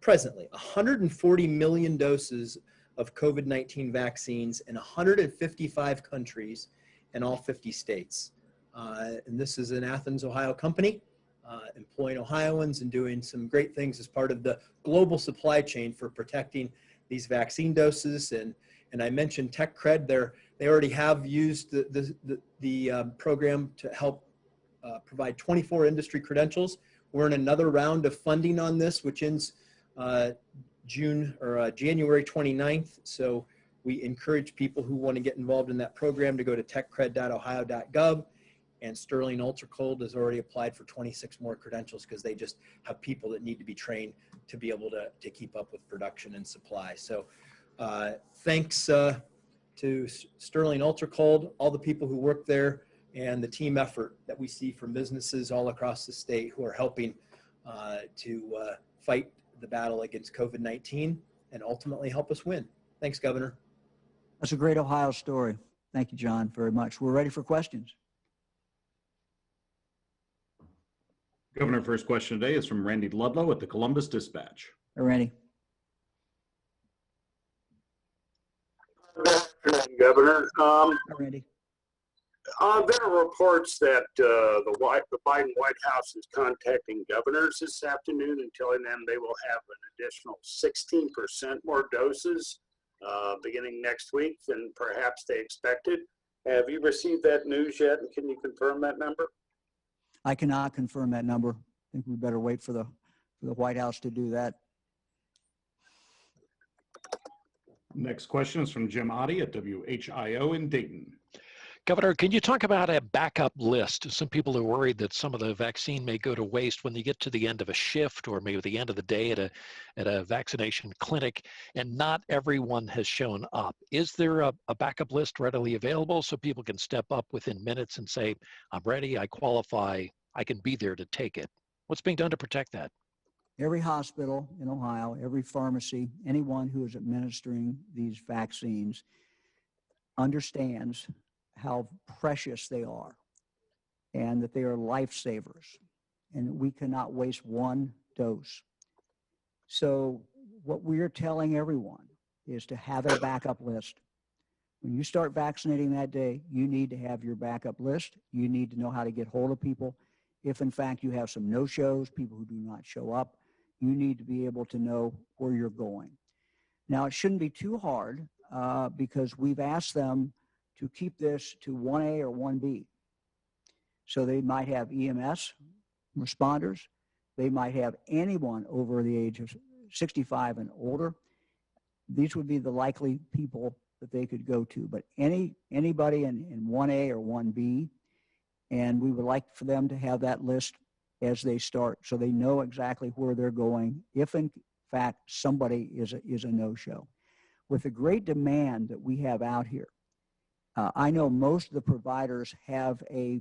presently 140 million doses of COVID-19 vaccines in 155 countries in all 50 states. And this is an Athens, Ohio company, employing Ohioans and doing some great things as part of the global supply chain for protecting these vaccine doses. And I mentioned tech cred. They already have used the program to help provide 24 industry credentials. We're in another round of funding on this, which ends January 29th. So we encourage people who want to get involved in that program to go to techcred.ohio.gov. And Sterling Ultra Cold has already applied for 26 more credentials because they just have people that need to be trained to be able to keep up with production and supply. So thanks to Sterling Ultra Cold, all the people who work there, and the team effort that we see from businesses all across the state who are helping to fight the battle against COVID-19 and ultimately help us win. Thanks, Governor. That's a great Ohio story. Thank you, John, very much. We're ready for questions. Governor, first question today is from Randy Ludlow at the Columbus Dispatch. Hey, Randy. Good afternoon, Governor. Hi, Randy. There are reports that the Biden White House is contacting governors this afternoon and telling them they will have an additional 16% more doses beginning next week than perhaps they expected. Have you received that news yet, and can you confirm that number? I cannot confirm that number. I think we better wait for the White House to do that. Next question is from Jim Oddie at WHIO in Dayton. Governor, can you talk about a backup list? Some people are worried that some of the vaccine may go to waste when you get to the end of a shift or maybe the end of the day at a vaccination clinic, and not everyone has shown up. Is there a backup list readily available so people can step up within minutes and say, I'm ready, I qualify, I can be there to take it? What's being done to protect that? every hospital in Ohio, every pharmacy, anyone who is administering these vaccines understands how precious they are and that they are lifesavers, and we cannot waste one dose. So what we're telling everyone is to have a backup list. When you start vaccinating that day, you need to have your backup list. You need to know how to get hold of people. If in fact you have some no-shows, people who do not show up, you need to be able to know where you're going. Now, it shouldn't be too hard because we've asked them to keep this to 1A or 1B. So they might have EMS responders. They might have anyone over the age of 65 and older. These would be the likely people that they could go to. But anybody in 1A or 1B, and we would like for them to have that list as they start so they know exactly where they're going if in fact somebody is a no-show. With the great demand that we have out here, I know most of the providers have a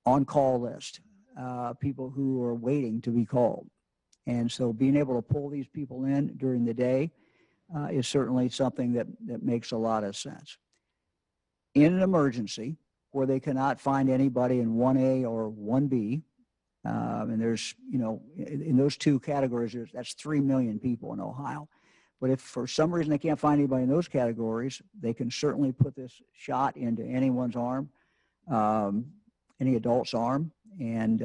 on-call list, people who are waiting to be called. And so being able to pull these people in during the day is certainly something that makes a lot of sense. In an emergency where they cannot find anybody in 1A or 1B, and there's, in those two categories, that's 3 million people in Ohio. But if for some reason they can't find anybody in those categories, they can certainly put this shot into anyone's arm, any adult's arm, and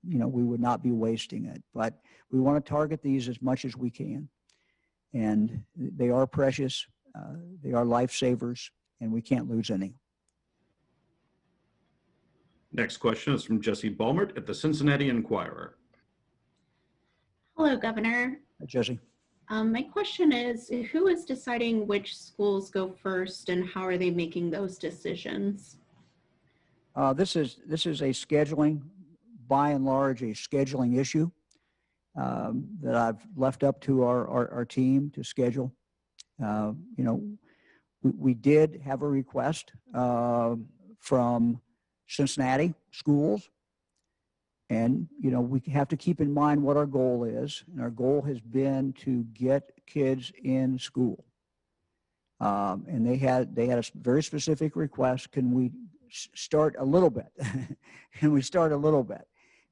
we would not be wasting it. But we want to target these as much as we can. And they are precious, they are lifesavers, and we can't lose any. Next question is from Jesse Balmert at the Cincinnati Enquirer. Hello, Governor. Hi, Jesse. My question is, who is deciding which schools go first and how are they making those decisions? This is a scheduling, by and large, a scheduling issue that I've left up to our team to schedule. We did have a request from Cincinnati schools, and we have to keep in mind what our goal is, and our goal has been to get kids in school. And they had a very specific request. Can we start a little bit? Can we start a little bit?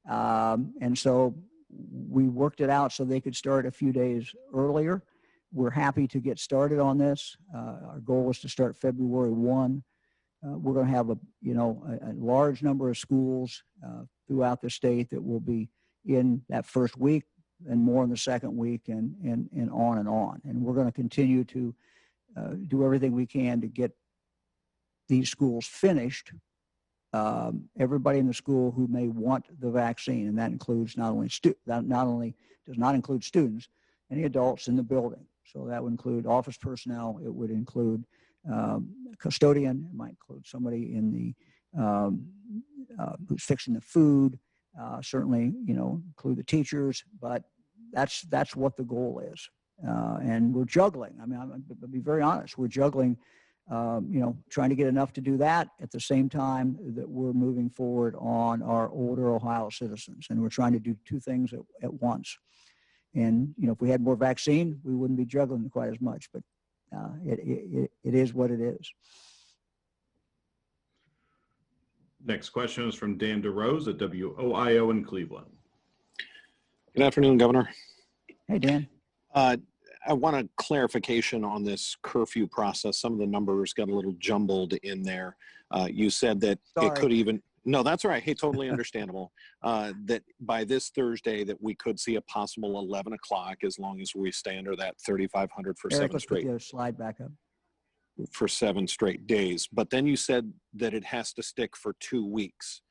And so we worked it out so they could start a few days earlier. We're happy to get started on this. Our goal is to start February 1. We're going to have a large number of schools throughout the state that will be in that first week and more in the second week and on and on. And we're going to continue to do everything we can to get these schools finished. Everybody in the school who may want the vaccine, and that includes does not include students, any adults in the building. So that would include office personnel. It would include custodian. It might include somebody in the who's fixing the food. Certainly, include the teachers. But that's what the goal is. And we're juggling. I mean, I'll be very honest. We're juggling. Trying to get enough to do that at the same time that we're moving forward on our older Ohio citizens. And we're trying to do two things at once. And, if we had more vaccine, we wouldn't be juggling quite as much, but it is what it is. Next question is from Dan DeRose at WOIO in Cleveland. Good afternoon, Governor. Hey, Dan. I want a clarification on this curfew process. Some of the numbers got a little jumbled in there. You said that it could even, no, that's all right. Hey, totally understandable. That by this Thursday that we could see a possible 11 o'clock as long as we stay under that 3,500 for Eric, 7 straight. Put the other slide back up. For 7 straight days. But then you said that it has to stick for 2 weeks.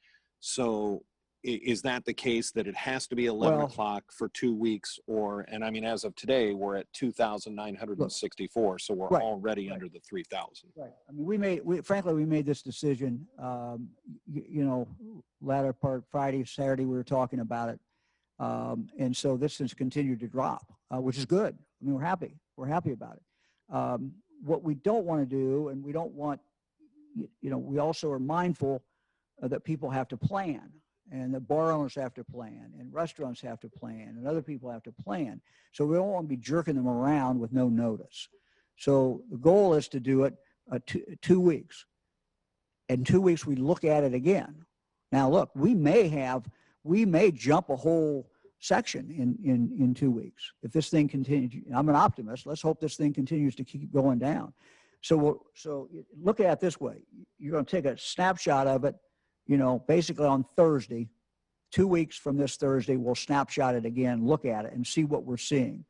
So is that the case, that it has to be 11 o'clock for 2 weeks? Or, and I mean, as of today, we're at 2,964. So we're already under the 3,000. Right. I mean, frankly, we made this decision, latter part Friday, Saturday, we were talking about it. And so this has continued to drop, which is good. I mean, we're happy. We're happy about it. What we don't want to do, and we don't want, we also are mindful that people have to plan. and the bar owners have to plan, and restaurants have to plan, and other people have to plan. So we don't want to be jerking them around with no notice. So the goal is to do it 2 weeks. In 2 weeks, we look at it again. Now, look, we may jump a whole section in 2 weeks if this thing continues. I'm an optimist. Let's hope this thing continues to keep going down. So look at it this way. You're going to take a snapshot of it, basically on Thursday. 2 weeks from this Thursday, we'll snapshot it again, look at it, and see what we're seeing.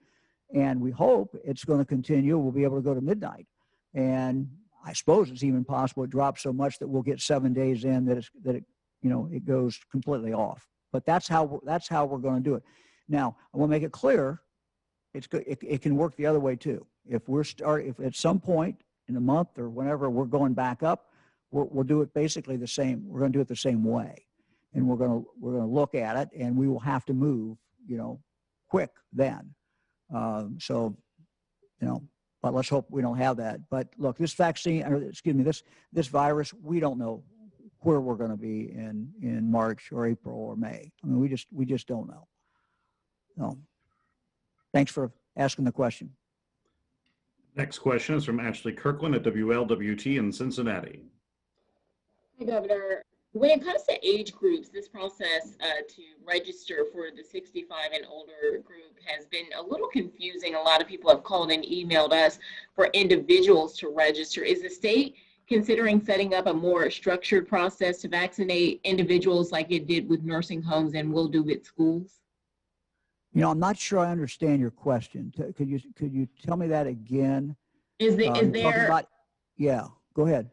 And we hope it's going to continue. We'll be able to go to midnight. And I suppose it's even possible it drops so much that we'll get 7 days in that it goes completely off. But that's how we're going to do it. Now, I want to make it clear, it can work the other way too. If at some point in a month or whenever we're going back up, we'll do it basically the same. We're going to do it the same way, and we're going to look at it, and we will have to move, quick then. But let's hope we don't have that. But look, this this virus, we don't know where we're going to be in March or April or May. I mean, we just don't know. So, thanks for asking the question. Next question is from Ashley Kirkland at WLWT in Cincinnati. Hi, Governor. When it comes to age groups, this process to register for the 65 and older group has been a little confusing. A lot of people have called and emailed us for individuals to register. Is the state considering setting up a more structured process to vaccinate individuals like it did with nursing homes and will do with schools? I'm not sure I understand your question. Could you tell me that again? Yeah, go ahead.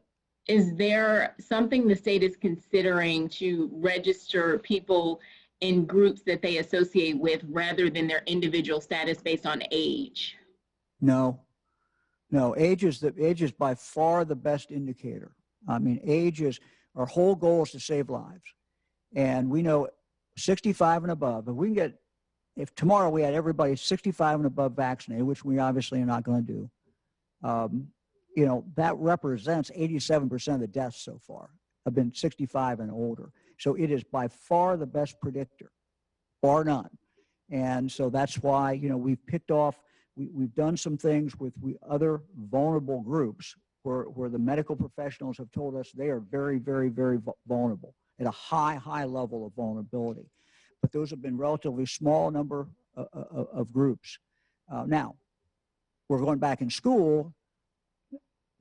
Is there something the state is considering to register people in groups that they associate with rather than their individual status based on age? No, age is by far the best indicator. I mean, our whole goal is to save lives. And we know 65 and above, if tomorrow we had everybody 65 and above vaccinated, which we obviously are not going to do, that represents 87% of the deaths so far have been 65 and older. So it is by far the best predictor, bar none. And so that's why, we've picked off, we've done some things with other vulnerable groups where the medical professionals have told us they are very, very, very vulnerable at a high level of vulnerability. But those have been relatively small number of groups. Now, we're going back in school,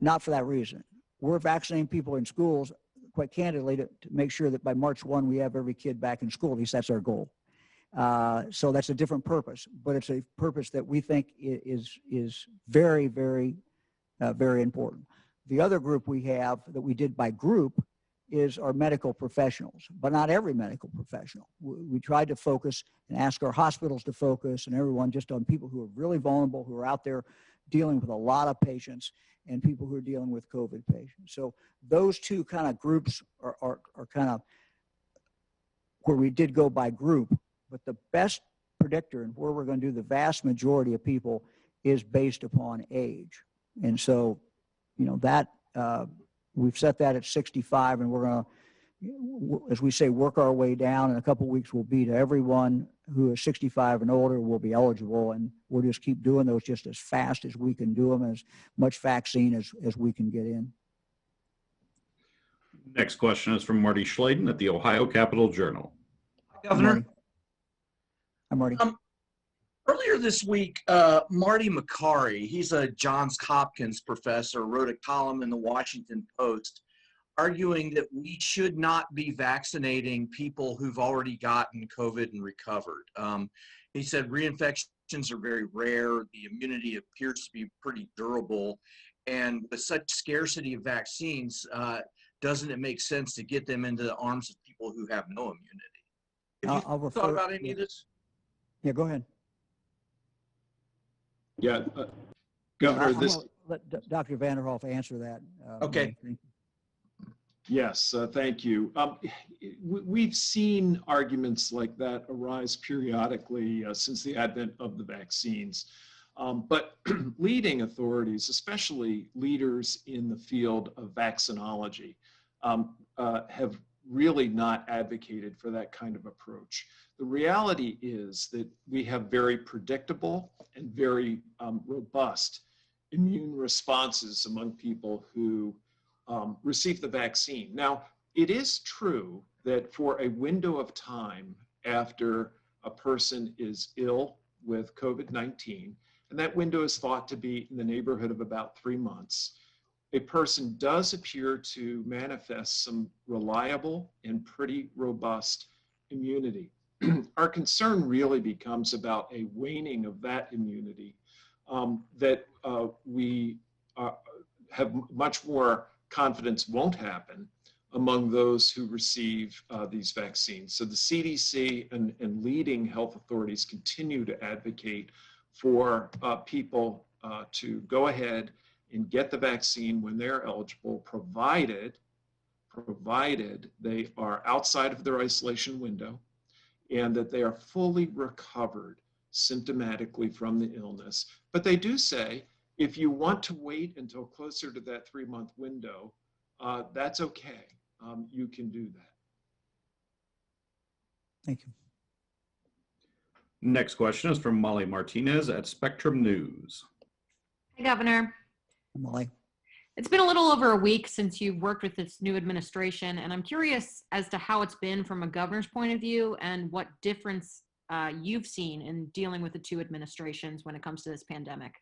not for that reason. We're vaccinating people in schools, quite candidly, to make sure that by March 1, we have every kid back in school. At least that's our goal. So that's a different purpose, but it's a purpose that we think is very, very, very important. The other group we have that we did by group is our medical professionals, but not every medical professional. We tried to focus and ask our hospitals to focus and everyone just on people who are really vulnerable, who are out there dealing with a lot of patients and people who are dealing with COVID patients. So those two kind of groups are kind of where we did go by group, but the best predictor and where we're going to do the vast majority of people is based upon age. And so, that we've set that at 65, and we're going to, as we say, work our way down. In a couple of weeks, we'll be to everyone who is 65 and older will be eligible, and we'll just keep doing those just as fast as we can do them, as much vaccine as we can get in. Next question is from Marty Schladen at the Ohio Capital Journal. Governor. Hi, Marty. Earlier this week, Marty Makary, he's a Johns Hopkins professor, wrote a column in the Washington Post arguing that we should not be vaccinating people who've already gotten COVID and recovered. He said reinfections are very rare. The immunity appears to be pretty durable. And with such scarcity of vaccines, doesn't it make sense to get them into the arms of people who have no immunity? Have you thought about any of this? Yeah, go ahead. Yeah, Governor, let Dr. Vanderhoff answer that. Okay. Yes, thank you. We've seen arguments like that arise periodically since the advent of the vaccines. But leading authorities, especially leaders in the field of vaccinology, have really not advocated for that kind of approach. The reality is that we have very predictable and very robust immune responses among people who receive the vaccine. Now, it is true that for a window of time after a person is ill with COVID-19, and that window is thought to be in the neighborhood of about 3 months, a person does appear to manifest some reliable and pretty robust immunity. Our concern really becomes about a waning of that immunity that we have much more confidence won't happen among those who receive these vaccines. So the CDC and leading health authorities continue to advocate for people to go ahead and get the vaccine when they're eligible, provided they are outside of their isolation window and that they are fully recovered symptomatically from the illness. But they do say, if you want to wait until closer to that 3-month window, that's okay. You can do that. Thank you. Next question is from Molly Martinez at Spectrum News. Hi, Governor. Molly. It's been a little over a week since you've worked with this new administration, and I'm curious as to how it's been from a governor's point of view and what difference you've seen in dealing with the two administrations when it comes to this pandemic.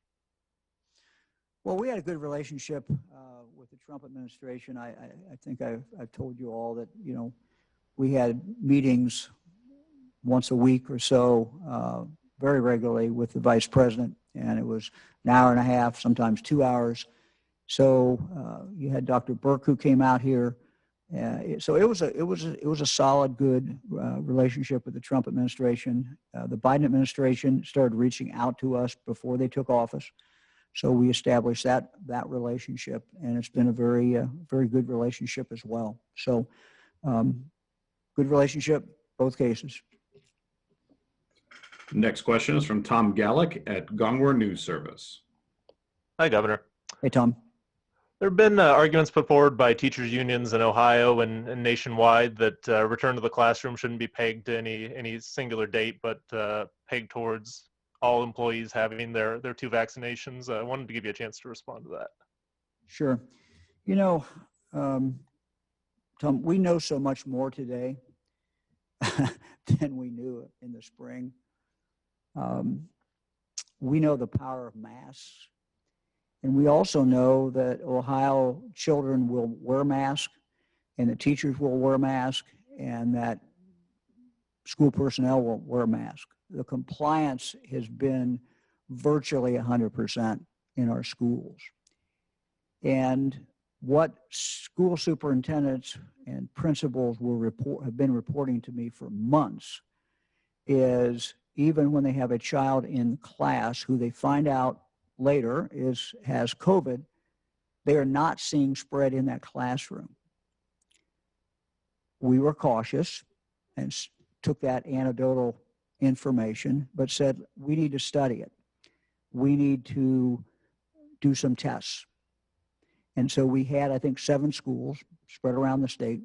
Well, we had a good relationship with the Trump administration. I think I've told you all that, you know, we had meetings once a week or so, very regularly with the vice president, and it was an hour and a half, sometimes 2 hours. So you had Dr. Burke who came out here. So it was a solid, good relationship with the Trump administration. The Biden administration started reaching out to us before they took office. So we established that relationship, and it's been a very good relationship as well. So good relationship, both cases. Next question is from Tom Gallick at Gongwer News Service. Hi, Governor. Hey, Tom. There have been arguments put forward by teachers' unions in Ohio and nationwide that return to the classroom shouldn't be pegged to any singular date, but pegged towards all employees having their 2 vaccinations. I wanted to give you a chance to respond to that. Sure. You know, Tom, we know so much more today than we knew in the spring. We know the power of masks. And we also know that Ohio children will wear masks, and the teachers will wear masks, and that school personnel will wear masks. The compliance has been virtually 100% in our schools. And what school superintendents and principals have been reporting to me for months is even when they have a child in class who they find out later has COVID, they are not seeing spread in that classroom. We were cautious and took that anecdotal information, but said we need to study it. We need to do some tests. And so we had, I think, 7 schools spread around the state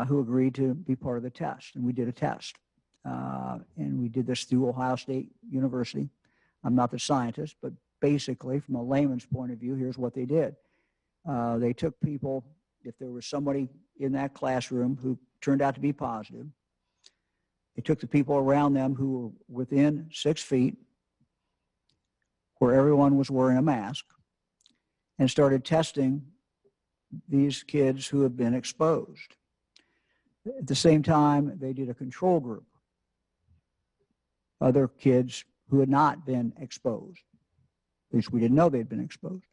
who agreed to be part of the test, and we did a test. And we did this through Ohio State University. I'm not the scientist, but basically, from a layman's point of view, here's what they did. They took people, if there was somebody in that classroom who turned out to be positive, they took the people around them who were within 6 feet, where everyone was wearing a mask, and started testing these kids who have been exposed. At the same time, they did a control group, other kids who had not been exposed. At least we didn't know they'd been exposed.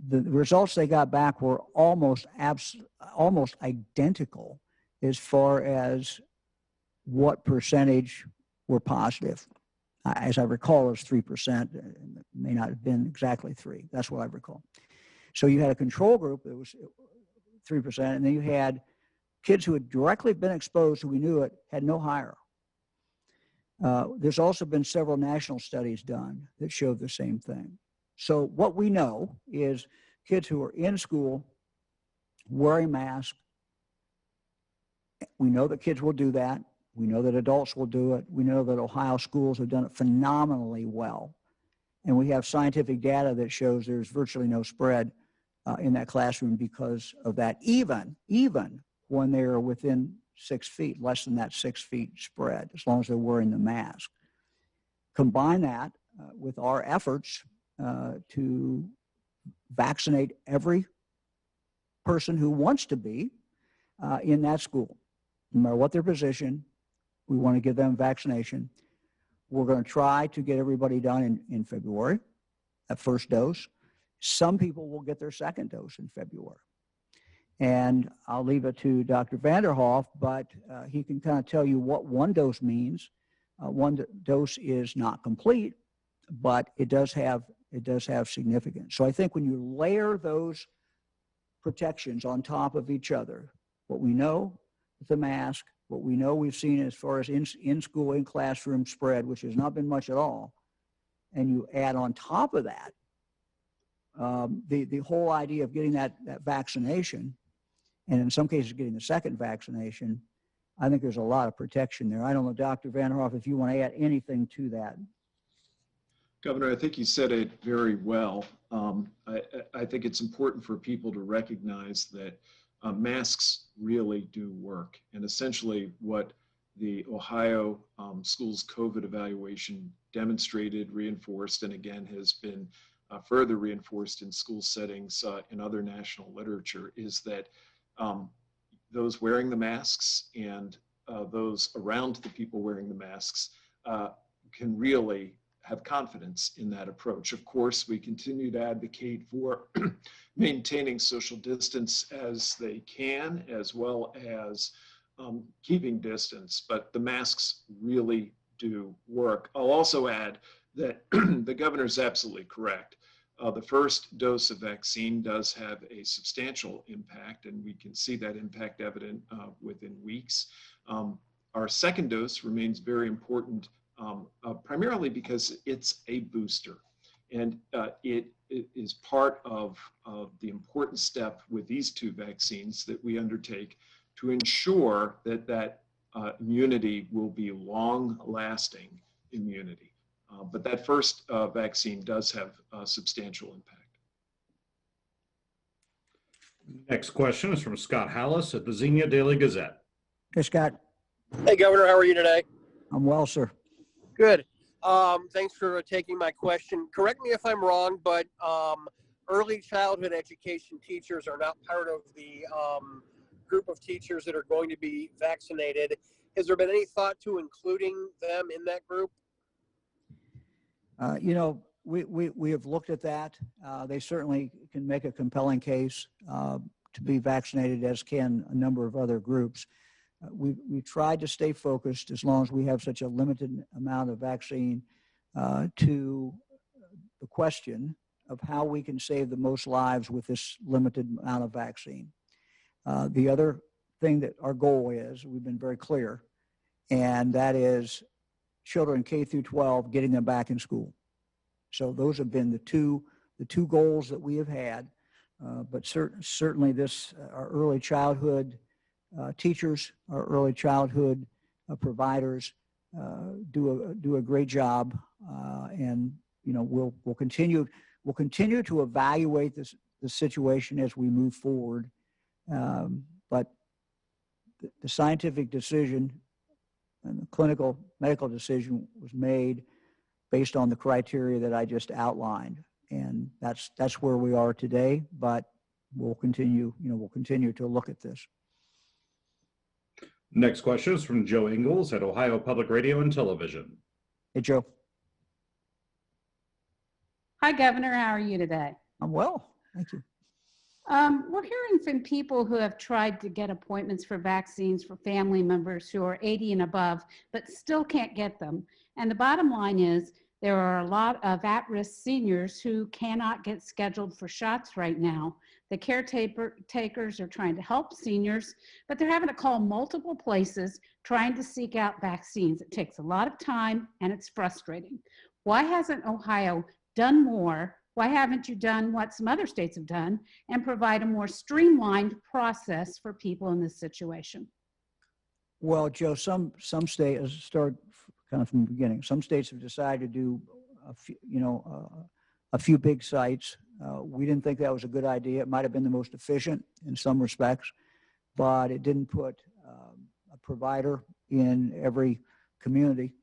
The results they got back were almost identical as far as what percentage were positive. As I recall, it was 3%. It may not have been exactly 3. That's what I recall. So you had a control group that was 3%, and then you had kids who had directly been exposed, who we knew it, had no higher. There's also been several national studies done that showed the same thing. So what we know is kids who are in school wearing masks We know that kids will do that. We know that adults will do it. We know that Ohio schools have done it phenomenally well. And we have scientific data that shows there's virtually no spread in that classroom because of that, even when they are within 6 feet, less than that 6 feet spread, as long as they're wearing the mask. Combine that with our efforts to vaccinate every person who wants to be in that school, no matter what their position. We want to give them vaccination. We're going to try to get everybody done in February, that first dose. Some people will get their second dose in February. And I'll leave it to Dr. Vanderhoff, but he can kind of tell you what one dose means. One dose is not complete, but it does have significance. So I think when you layer those protections on top of each other, what we know with the mask, what we know we've seen as far as in-school, in-classroom spread, which has not been much at all, and you add on top of that the whole idea of getting that vaccination, and in some cases getting the second vaccination, I think there's a lot of protection there. I don't know, Dr. Vanderhoff, if you want to add anything to that. Governor, I think you said it very well. I think it's important for people to recognize that masks really do work. And essentially what the Ohio schools COVID evaluation demonstrated, reinforced, and again has been further reinforced in school settings in other national literature is that those wearing the masks and those around the people wearing the masks can really have confidence in that approach. Of course, we continue to advocate for maintaining social distance as they can, as well as keeping distance, but the masks really do work. I'll also add that the governor's absolutely correct. The first dose of vaccine does have a substantial impact, and we can see that impact evident within weeks. Our second dose remains very important, primarily because it's a booster. And it is part of the important step with these two vaccines that we undertake to ensure that immunity will be long-lasting immunity. But that first vaccine does have a substantial impact. Next question is from Scott Hallis at the Xenia Daily Gazette. Hey, Scott. Hey, Governor, how are you today? I'm well, sir. Good. Thanks for taking my question. Correct me if I'm wrong, but early childhood education teachers are not part of the group of teachers that are going to be vaccinated. Has there been any thought to including them in that group? You know, we have looked at that. They certainly can make a compelling case to be vaccinated, as can a number of other groups. We tried to stay focused, as long as we have such a limited amount of vaccine, to the question of how we can save the most lives with this limited amount of vaccine. The other thing that our goal is, we've been very clear, and that is children K through 12, getting them back in school. So those have been the two goals that we have had. But certainly our early childhood teachers, our early childhood providers do a great job, and we'll continue to evaluate the situation as we move forward. But the scientific decision and the clinical medical decision was made based on the criteria that I just outlined, and that's where we are today. But we'll continue to look at this. Next question is from Joe Ingles at Ohio Public Radio and Television. Hey, Joe. Hi, Governor. How are you today? I'm well. Thank you. We're hearing from people who have tried to get appointments for vaccines for family members who are 80 and above, but still can't get them. And the bottom line is there are a lot of at-risk seniors who cannot get scheduled for shots right now. The caretakers are trying to help seniors, but they're having to call multiple places trying to seek out vaccines. It takes a lot of time, and it's frustrating. Why hasn't Ohio done more? Why haven't you done what some other states have done and provide a more streamlined process for people in this situation? Well, Joe, some states start kind of from the beginning. Some states have decided to do a few big sites. We didn't think that was a good idea. It might have been the most efficient in some respects, but it didn't put a provider in every community,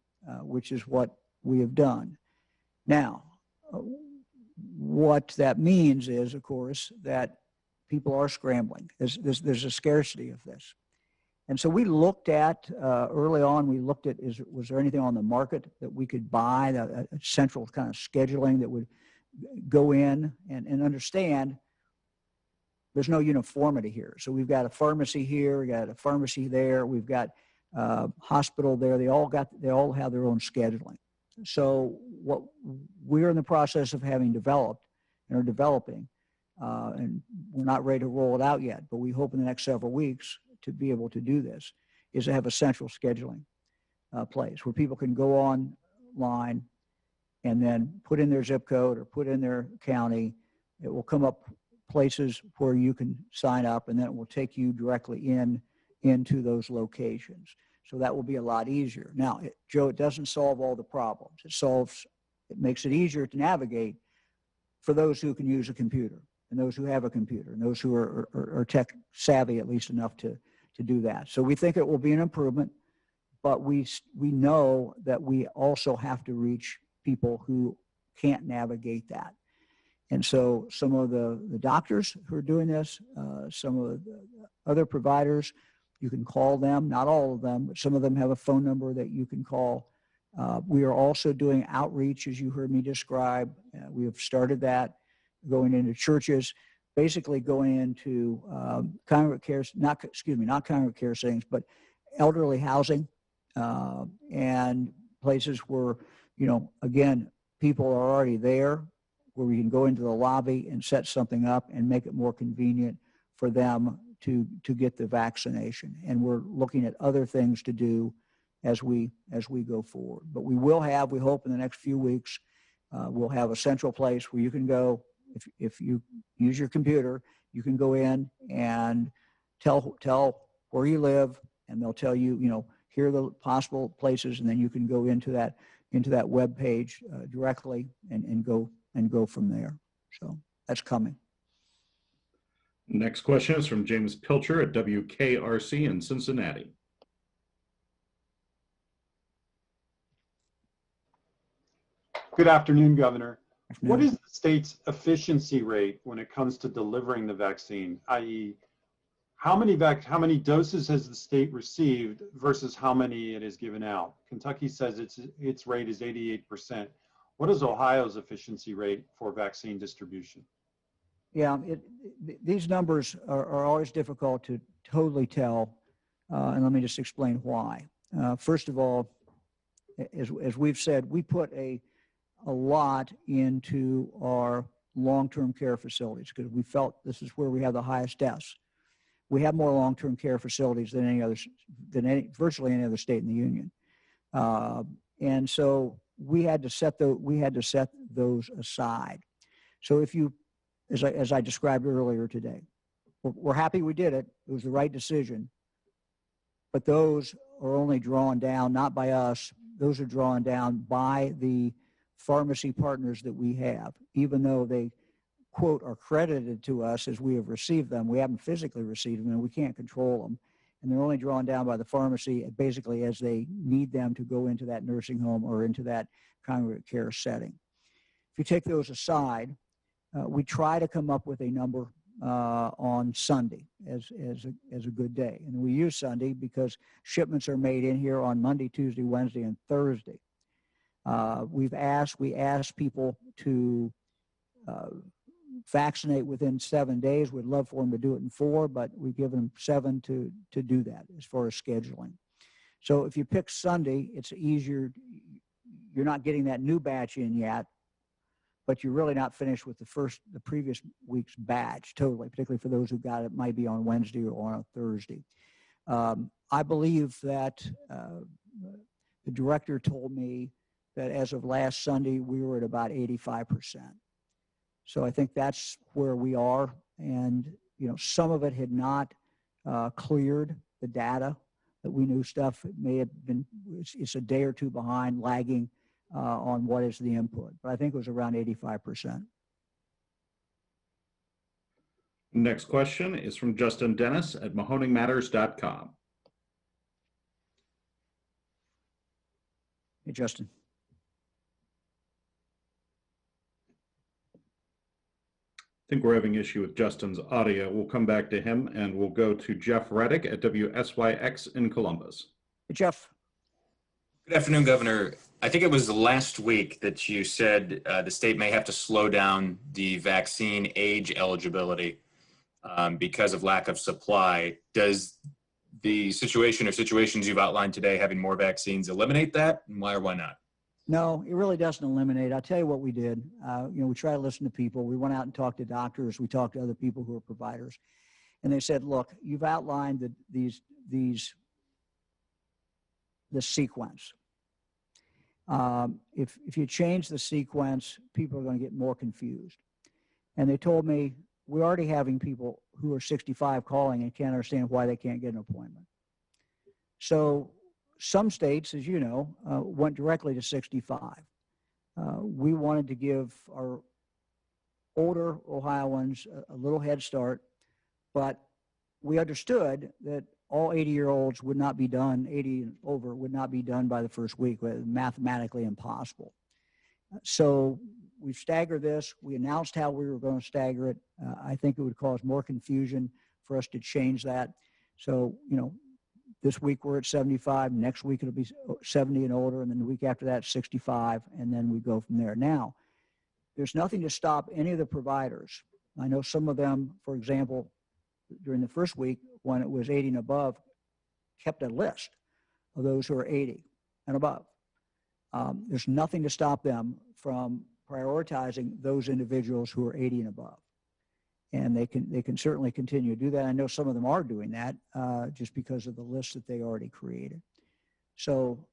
which is what we have done. Now, what that means is, of course, that people are scrambling. There's a scarcity of this. And so we looked at, early on, we looked at, was there anything on the market that we could buy, a central kind of scheduling that would go in and understand there's no uniformity here. So we've got a pharmacy here, we got a pharmacy there, we've got hospital there. They all have their own scheduling. So what we're in the process of having developed and are developing, and we're not ready to roll it out yet, but we hope in the next several weeks to be able to do this, is to have a central scheduling place where people can go online and then put in their zip code or put in their county. It will come up places where you can sign up, and then it will take you directly into those locations. So that will be a lot easier. Now, Joe, it doesn't solve all the problems. It makes it easier to navigate for those who can use a computer and those who have a computer and those who are tech savvy at least enough to do that. So we think it will be an improvement, but we know that we also have to reach people who can't navigate that. And so some of the doctors who are doing this, some of the other providers, you can call them, not all of them, but some of them have a phone number that you can call. We are also doing outreach, as you heard me describe. We have started that, going into churches, basically going into congregate care, not congregate care settings, but elderly housing and places where, again, people are already there, where we can go into the lobby and set something up and make it more convenient for them to get the vaccination. And we're looking at other things to do as we go forward. But we hope in the next few weeks, we'll have a central place where you can go. If you use your computer, you can go in and tell where you live, and they'll tell you, here are the possible places, and then you can go into that web page directly and go from there. So that's coming. Next question is from James Pilcher at WKRC in Cincinnati. Good afternoon, Governor. What is the state's efficiency rate when it comes to delivering the vaccine, i.e., how many doses has the state received versus how many it has given out? Kentucky says its rate is 88%. What is Ohio's efficiency rate for vaccine distribution? Yeah, these numbers are always difficult to totally tell, and let me just explain why. First of all, as we've said, we put a lot into our long-term care facilities because we felt this is where we have the highest deaths. We have more long-term care facilities than virtually any other state in the union, and so we had to set those aside. So if you, as I described earlier today, we're happy we did it. It was the right decision, but those are only drawn down not by us. Those are drawn down by the pharmacy partners that we have, even though they, quote, are credited to us as we have received them. We haven't physically received them, and we can't control them. And they're only drawn down by the pharmacy basically as they need them to go into that nursing home or into that congregate care setting. If you take those aside, we try to come up with a number on Sunday as a good day. And we use Sunday because shipments are made in here on Monday, Tuesday, Wednesday, and Thursday. We asked people to vaccinate within 7 days. We'd love for them to do it in 4, but we've given them 7 to do that as far as scheduling. So if you pick Sunday, it's easier. You're not getting that new batch in yet, but you're really not finished with the previous week's batch totally, particularly for those who got it might be on Wednesday or on a Thursday. I believe that the director told me that as of last Sunday, we were at about 85%. So I think that's where we are. And, some of it had not cleared the data that we knew stuff may have been, it's a day or two behind, lagging on what is the input. But I think it was around 85%. Next question is from Justin Dennis at mahoningmatters.com. Hey, Justin. I think we're having issue with Justin's audio. We'll come back to him, and we'll go to Jeff Reddick at WSYX in Columbus. Hey, Jeff. Good afternoon, Governor. I think it was last week that you said the state may have to slow down the vaccine age eligibility because of lack of supply. Does the situation or situations you've outlined today, having more vaccines, eliminate that? And why or why not? No, it really doesn't eliminate. I'll tell you what we did. We try to listen to people. We went out and talked to doctors. We talked to other people who are providers. And they said, look, you've outlined this sequence. If you change the sequence, people are going to get more confused. And they told me, we're already having people who are 65 calling and can't understand why they can't get an appointment. So some states, as you know, went directly to 65. We wanted to give our older Ohioans a little head start, but we understood that all 80-year-olds would not be done, 80 and over would not be done by the first week. It was mathematically impossible. So we staggered this. We announced how we were going to stagger it. I think it would cause more confusion for us to change that. So, this week we're at 75. Next week it'll be 70 and older, and then the week after that 65, and then we go from there. Now, there's nothing to stop any of the providers. I know some of them, for example, during the first week when it was 80 and above, kept a list of those who are 80 and above. There's nothing to stop them from prioritizing those individuals who are 80 and above. And they can certainly continue to do that. I know some of them are doing that just because of the list that they already created. So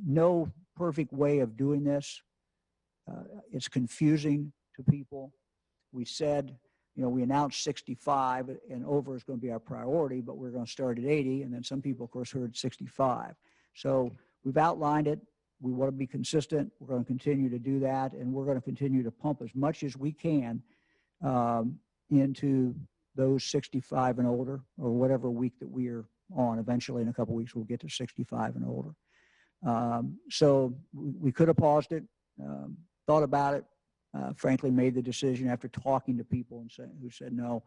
no perfect way of doing this. It's confusing to people. We said, we announced 65 and over is going to be our priority, but we're going to start at 80. And then some people, of course, heard 65. So we've outlined it. We want to be consistent. We're going to continue to do that. And we're going to continue to pump as much as we can into those 65 and older, or whatever week that we are on. Eventually, in a couple of weeks, we'll get to 65 and older. So we could have paused it, thought about it, frankly made the decision after talking to people who said, no,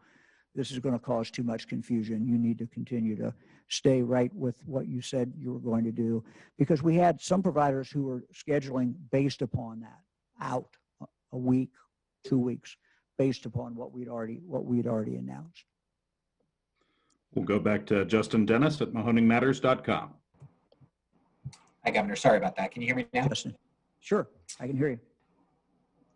this is going to cause too much confusion. You need to continue to stay right with what you said you were going to do. Because we had some providers who were scheduling based upon that, out a week, 2 weeks, based upon what we'd already announced. We'll go back to Justin Dennis at mahoningmatters.com. Hi, Governor. Sorry about that. Can you hear me now? Justin. Sure, I can hear you.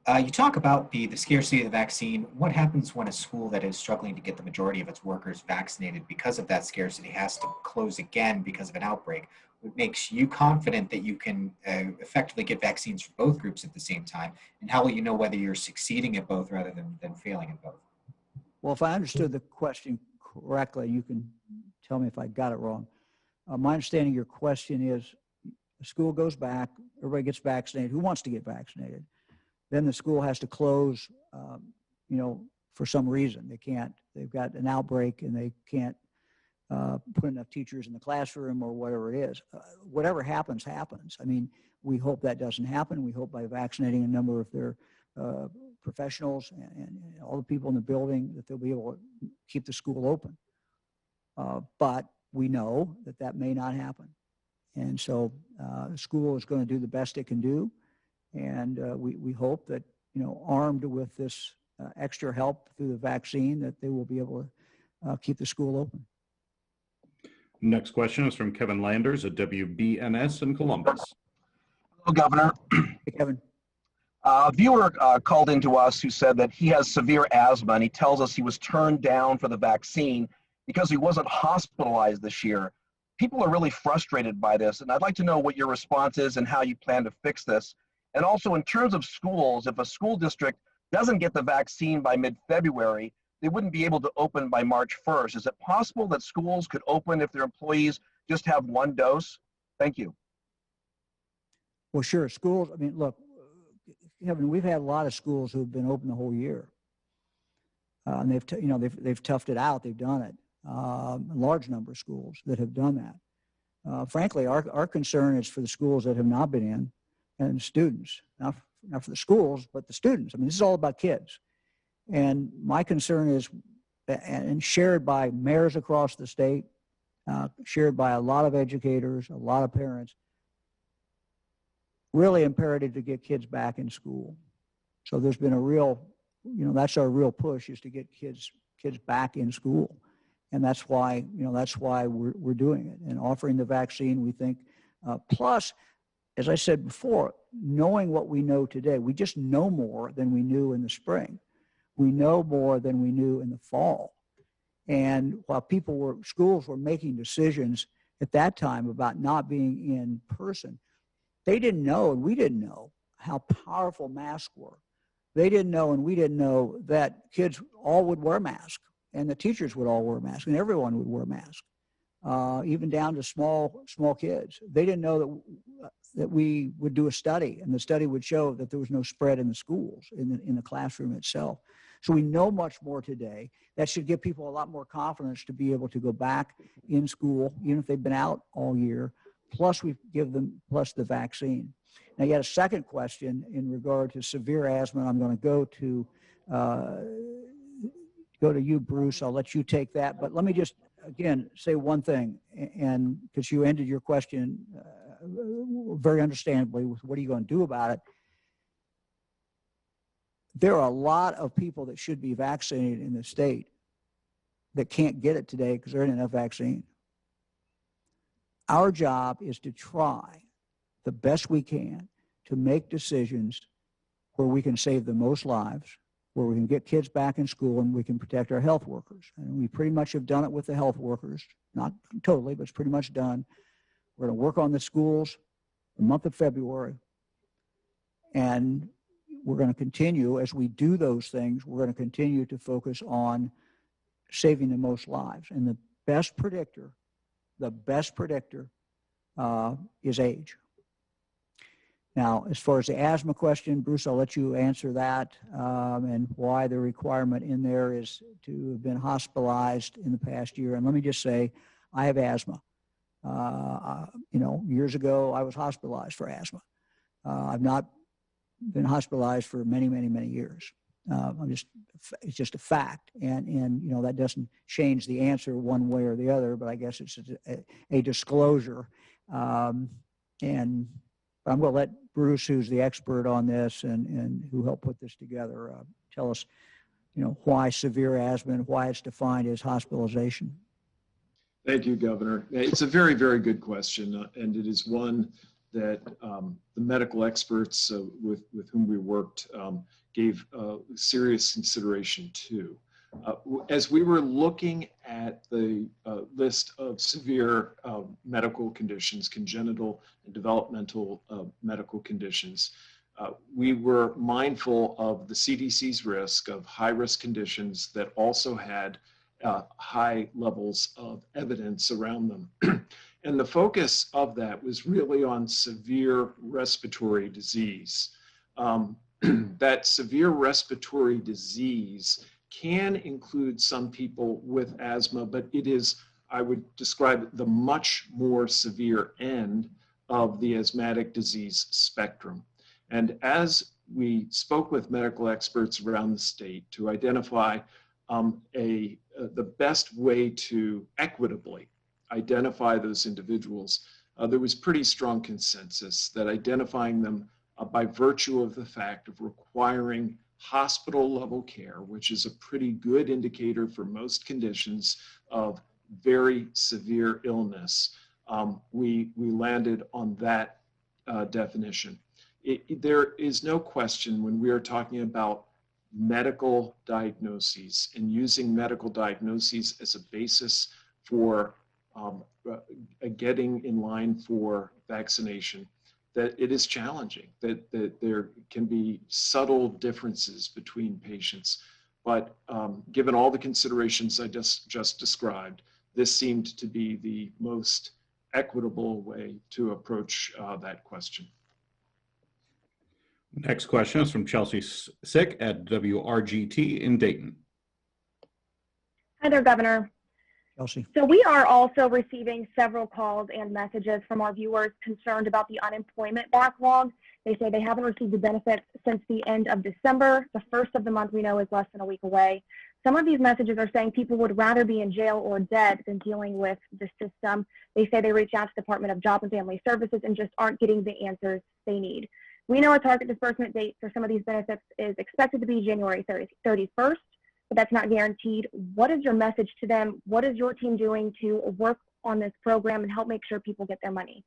You talk about the scarcity of the vaccine. What happens when a school that is struggling to get the majority of its workers vaccinated because of that scarcity has to close again because of an outbreak? What makes you confident that you can effectively get vaccines for both groups at the same time? And how will you know whether you're succeeding at both rather than failing at both? Well, if I understood the question correctly, you can tell me if I got it wrong. My understanding of your question is the school goes back, everybody gets vaccinated. Who wants to get vaccinated? Then the school has to close, for some reason. They've got an outbreak and they can't put enough teachers in the classroom or whatever it is. Whatever happens, happens. I mean, we hope that doesn't happen. We hope by vaccinating a number of their professionals and all the people in the building that they'll be able to keep the school open. But we know that may not happen. And so the school is going to do the best it can do. And we hope that, armed with this extra help through the vaccine, that they will be able to keep the school open. Next question is from Kevin Landers at WBNS in Columbus. Hello, Governor. Hey, Kevin. A viewer called into us who said that he has severe asthma, and he tells us he was turned down for the vaccine because he wasn't hospitalized this year. People are really frustrated by this, and I'd like to know what your response is and how you plan to fix this. And also, in terms of schools, if a school district doesn't get the vaccine by mid-February, they wouldn't be able to open by March 1st. Is it possible that schools could open if their employees just have one dose? Thank you. Well, sure. Schools, I mean, look, Kevin, we've had a lot of schools who have been open the whole year. And they've toughed it out. They've done it. A large number of schools that have done that. Frankly, our concern is for the schools that have not been in and students. Not for the schools, but the students. I mean, this is all about kids. And my concern is, and shared by mayors across the state, shared by a lot of educators, a lot of parents, really imperative to get kids back in school. So there's been a real, that's our real push, is to get kids back in school. And that's why, we're doing it and offering the vaccine, we think. Plus, as I said before, knowing what we know today, we just know more than we knew in the spring. We know more than we knew in the fall. And while schools were making decisions at that time about not being in person, they didn't know, and we didn't know, how powerful masks were. They didn't know, and we didn't know, that kids all would wear masks, and the teachers would all wear masks, and everyone would wear masks, even down to small kids. They didn't know that we would do a study, and the study would show that there was no spread in the schools, in the classroom itself. So we know much more today. That should give people a lot more confidence to be able to go back in school, even if they've been out all year. Plus we give them, plus the vaccine. Now you had a second question in regard to severe asthma. I'm going to go to you, Bruce. I'll let you take that. But let me just, again, say one thing, and because you ended your question very understandably with what are you going to do about it. There are a lot of people that should be vaccinated in the state that can't get it today because there isn't enough vaccine. Our job is to try the best we can to make decisions where we can save the most lives, where we can get kids back in school, and we can protect our health workers. And we pretty much have done it with the health workers, not totally, but it's pretty much done. We're going to work on the schools the month of February, and we're going to continue, as we do those things, we're going to continue to focus on saving the most lives. And the best predictor is age. Now, as far as the asthma question, Bruce, I'll let you answer that, and why the requirement in there is to have been hospitalized in the past year. And let me just say, I have asthma. Years ago, I was hospitalized for asthma. I've not been hospitalized for many, many, many years. It's just a fact, and that doesn't change the answer one way or the other. But I guess it's a disclosure, and I'm going to let Bruce, who's the expert on this and who helped put this together, tell us, why severe asthma and why it's defined as hospitalization. Thank you, Governor. It's a very, very good question, and it is one that the medical experts with whom we worked gave serious consideration to. As we were looking at the list of severe medical conditions, congenital and developmental medical conditions, we were mindful of the CDC's risk of high-risk conditions that also had high levels of evidence around them. And the focus of that was really on severe respiratory disease. That severe respiratory disease can include some people with asthma, but it is, I would describe it, the much more severe end of the asthmatic disease spectrum. And as we spoke with medical experts around the state to identify the best way to equitably identify those individuals, there was pretty strong consensus that identifying them by virtue of the fact of requiring hospital level care, which is a pretty good indicator for most conditions of very severe illness, we landed on that definition. There is no question when we are talking about medical diagnoses and using medical diagnoses as a basis for getting in line for vaccination, that it is challenging, that there can be subtle differences between patients. But given all the considerations I just described, this seemed to be the most equitable way to approach that question. Next question is from Chelsea Sick at WRGT in Dayton. Hi there, Governor. Chelsea. So we are also receiving several calls and messages from our viewers concerned about the unemployment backlog. They say they haven't received the benefits since the end of December. The first of the month we know is less than a week away. Some of these messages are saying people would rather be in jail or dead than dealing with the system. They say they reach out to the Department of Job and Family Services and just aren't getting the answers they need. We know a target disbursement date for some of these benefits is expected to be January 31st, but that's not guaranteed. What is your message to them? What is your team doing to work on this program and help make sure people get their money?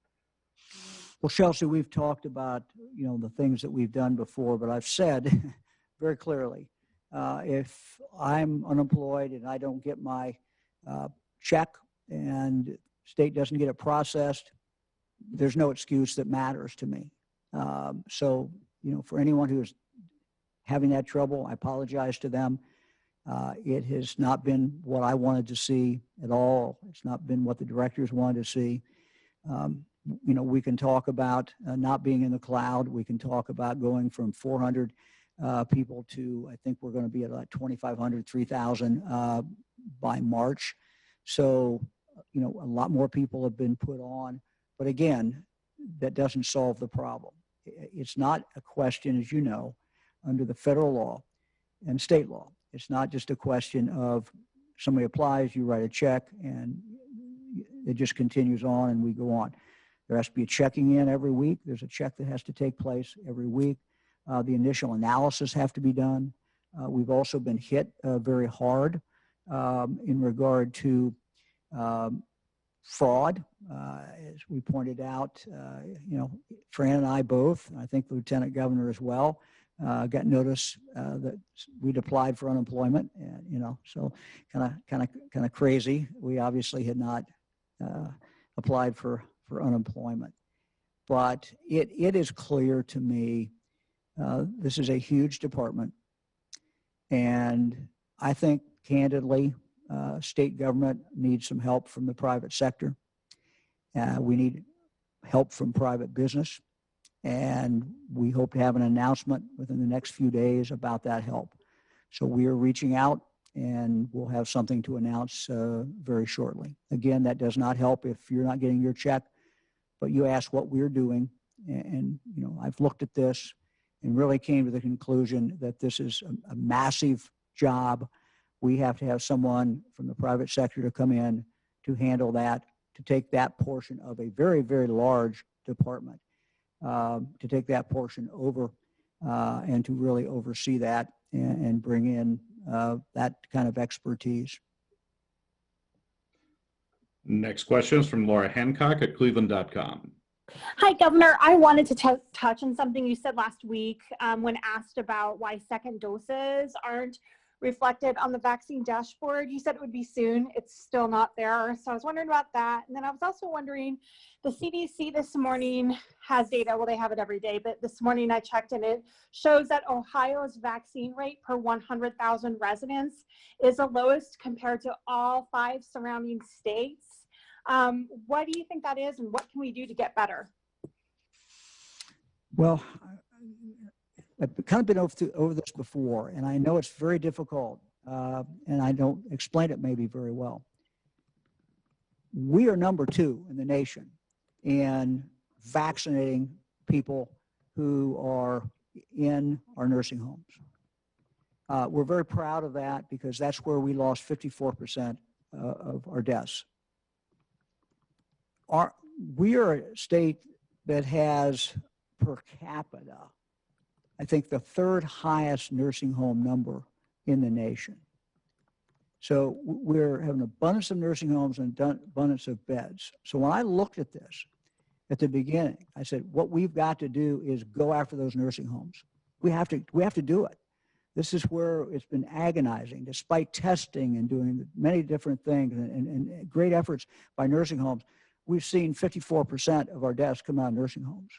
Well, Chelsea, we've talked about, the things that we've done before, but I've said very clearly, if I'm unemployed and I don't get my check and state doesn't get it processed, there's no excuse that matters to me. So, for anyone who is having that trouble, I apologize to them. It has not been what I wanted to see at all. It's not been what the directors wanted to see. We can talk about not being in the cloud. We can talk about going from 400 people to, I think we're going to be at like 2,500, 3,000 by March. So, a lot more people have been put on. But again, that doesn't solve the problem. It's not a question, as you know, under the federal law and state law. It's not just a question of somebody applies, you write a check, and it just continues on and we go on. There has to be a checking in every week. There's a check that has to take place every week. The initial analysis have to be done. We've also been hit very hard in regard to fraud. As we pointed out, Fran and I both, and I think the Lieutenant Governor as well, got notice that we'd applied for unemployment, and so kind of crazy. We obviously had not applied for unemployment, but it is clear to me this is a huge department, and I think candidly, state government needs some help from the private sector. We need help from private business. And we hope to have an announcement within the next few days about that help. So we are reaching out and we'll have something to announce very shortly. Again, that does not help if you're not getting your check, but you asked what we're doing. And I've looked at this and really came to the conclusion that this is a massive job. We have to have someone from the private sector to come in to handle that, to take that portion of a very, very large department. To take that portion over and to really oversee that and bring in that kind of expertise. Next question is from Laura Hancock at cleveland.com. Hi, Governor. I wanted to touch on something you said last week when asked about why second doses aren't reflected on the vaccine dashboard. You said it would be soon. It's still not there. So I was wondering about that. And then I was also wondering, the CDC this morning has data. Well, they have it every day, but this morning I checked and it shows that Ohio's vaccine rate per 100,000 residents is the lowest compared to all 5 surrounding states. What do you think that is, and what can we do to get better? Well, I've kind of been over this before, and I know it's very difficult, and I don't explain it maybe very well. We are number 2 in the nation in vaccinating people who are in our nursing homes. We're very proud of that because that's where we lost 54% of our deaths. We are a state that has per capita, I think, the 3rd highest nursing home number in the nation. So we're having an abundance of nursing homes and abundance of beds. So when I looked at this at the beginning, I said, what we've got to do is go after those nursing homes. We have to do it. This is where it's been agonizing, despite testing and doing many different things and great efforts by nursing homes. We've seen 54% of our deaths come out of nursing homes.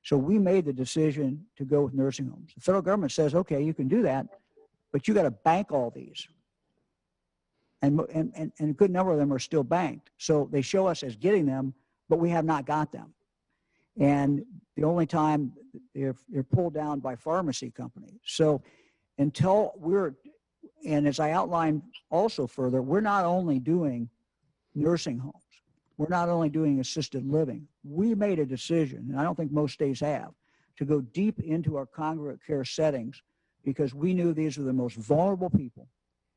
So we made the decision to go with nursing homes. The federal government says, okay, you can do that, but you got to bank all these. And a good number of them are still banked. So they show us as getting them, but we have not got them. And the only time they're pulled down by pharmacy companies. So until and as I outlined also further, we're not only doing nursing homes. We're not only doing assisted living. We made a decision, and I don't think most states have, to go deep into our congregate care settings because we knew these were the most vulnerable people,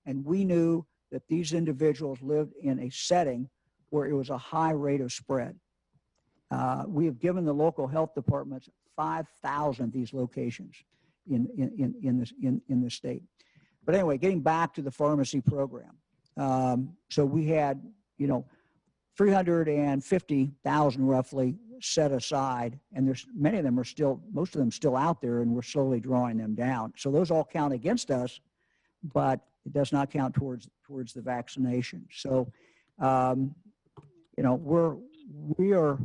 and we knew that these individuals lived in a setting where it was a high rate of spread. We have given the local health departments 5,000 of these locations in the state. But anyway, getting back to the pharmacy program. So we had, 350,000 roughly set aside, and there's many of them are still, most of them still out there, and we're slowly drawing them down. So those all count against us, but it does not count towards the vaccination. So, we are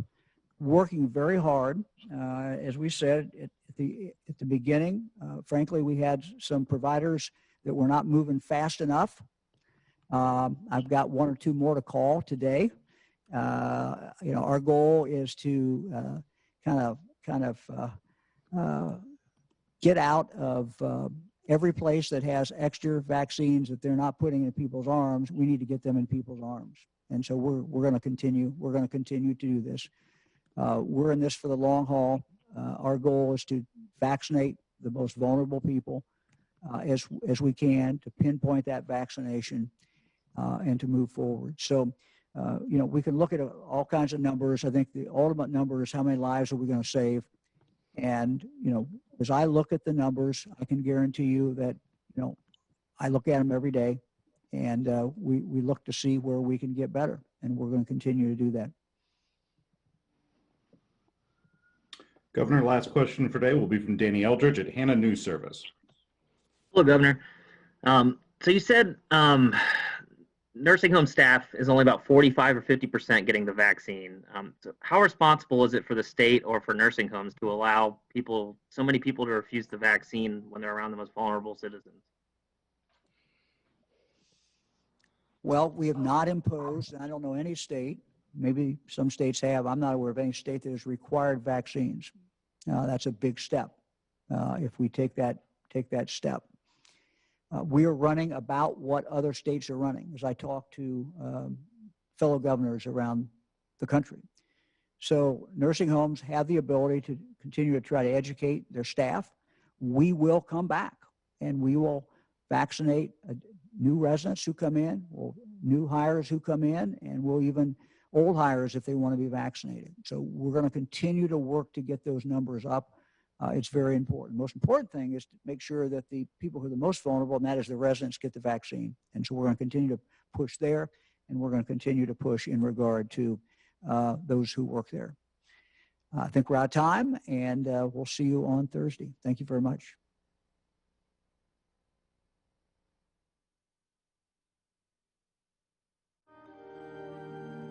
working very hard. As we said at the beginning, frankly, we had some providers that were not moving fast enough. I've got one or two more to call today. Our goal is to get out of every place that has extra vaccines that they're not putting in people's arms. We need to get them in people's arms, and so we're going to continue. We're going to continue to do this. We're in this for the long haul. Our goal is to vaccinate the most vulnerable people as we can, to pinpoint that vaccination and to move forward. So, we can look at all kinds of numbers. I think the ultimate number is how many lives are we going to save. And, as I look at the numbers, I can guarantee you that, I look at them every day, and we look to see where we can get better, and we're going to continue to do that. Governor, last question for today will be from Danny Eldridge at Hannah News Service. Hello, Governor. So you said nursing home staff is only about 45 or 50% getting the vaccine. So how responsible is it for the state or for nursing homes to allow so many people to refuse the vaccine when they're around the most vulnerable citizens? Well, we have not imposed, and I don't know any state, maybe some states have, I'm not aware of any state that has required vaccines. That's a big step if we take that step. We are running about what other states are running as I talk to fellow governors around the country. So nursing homes have the ability to continue to try to educate their staff. We will come back and we will vaccinate new residents who come in, new hires who come in, and we'll even old hires if they want to be vaccinated. So we're going to continue to work to get those numbers up. It's very important. The most important thing is to make sure that the people who are the most vulnerable, and that is the residents, get the vaccine. And so we're going to continue to push there, and we're going to continue to push in regard to those who work there. I think we're out of time, and we'll see you on Thursday. Thank you very much.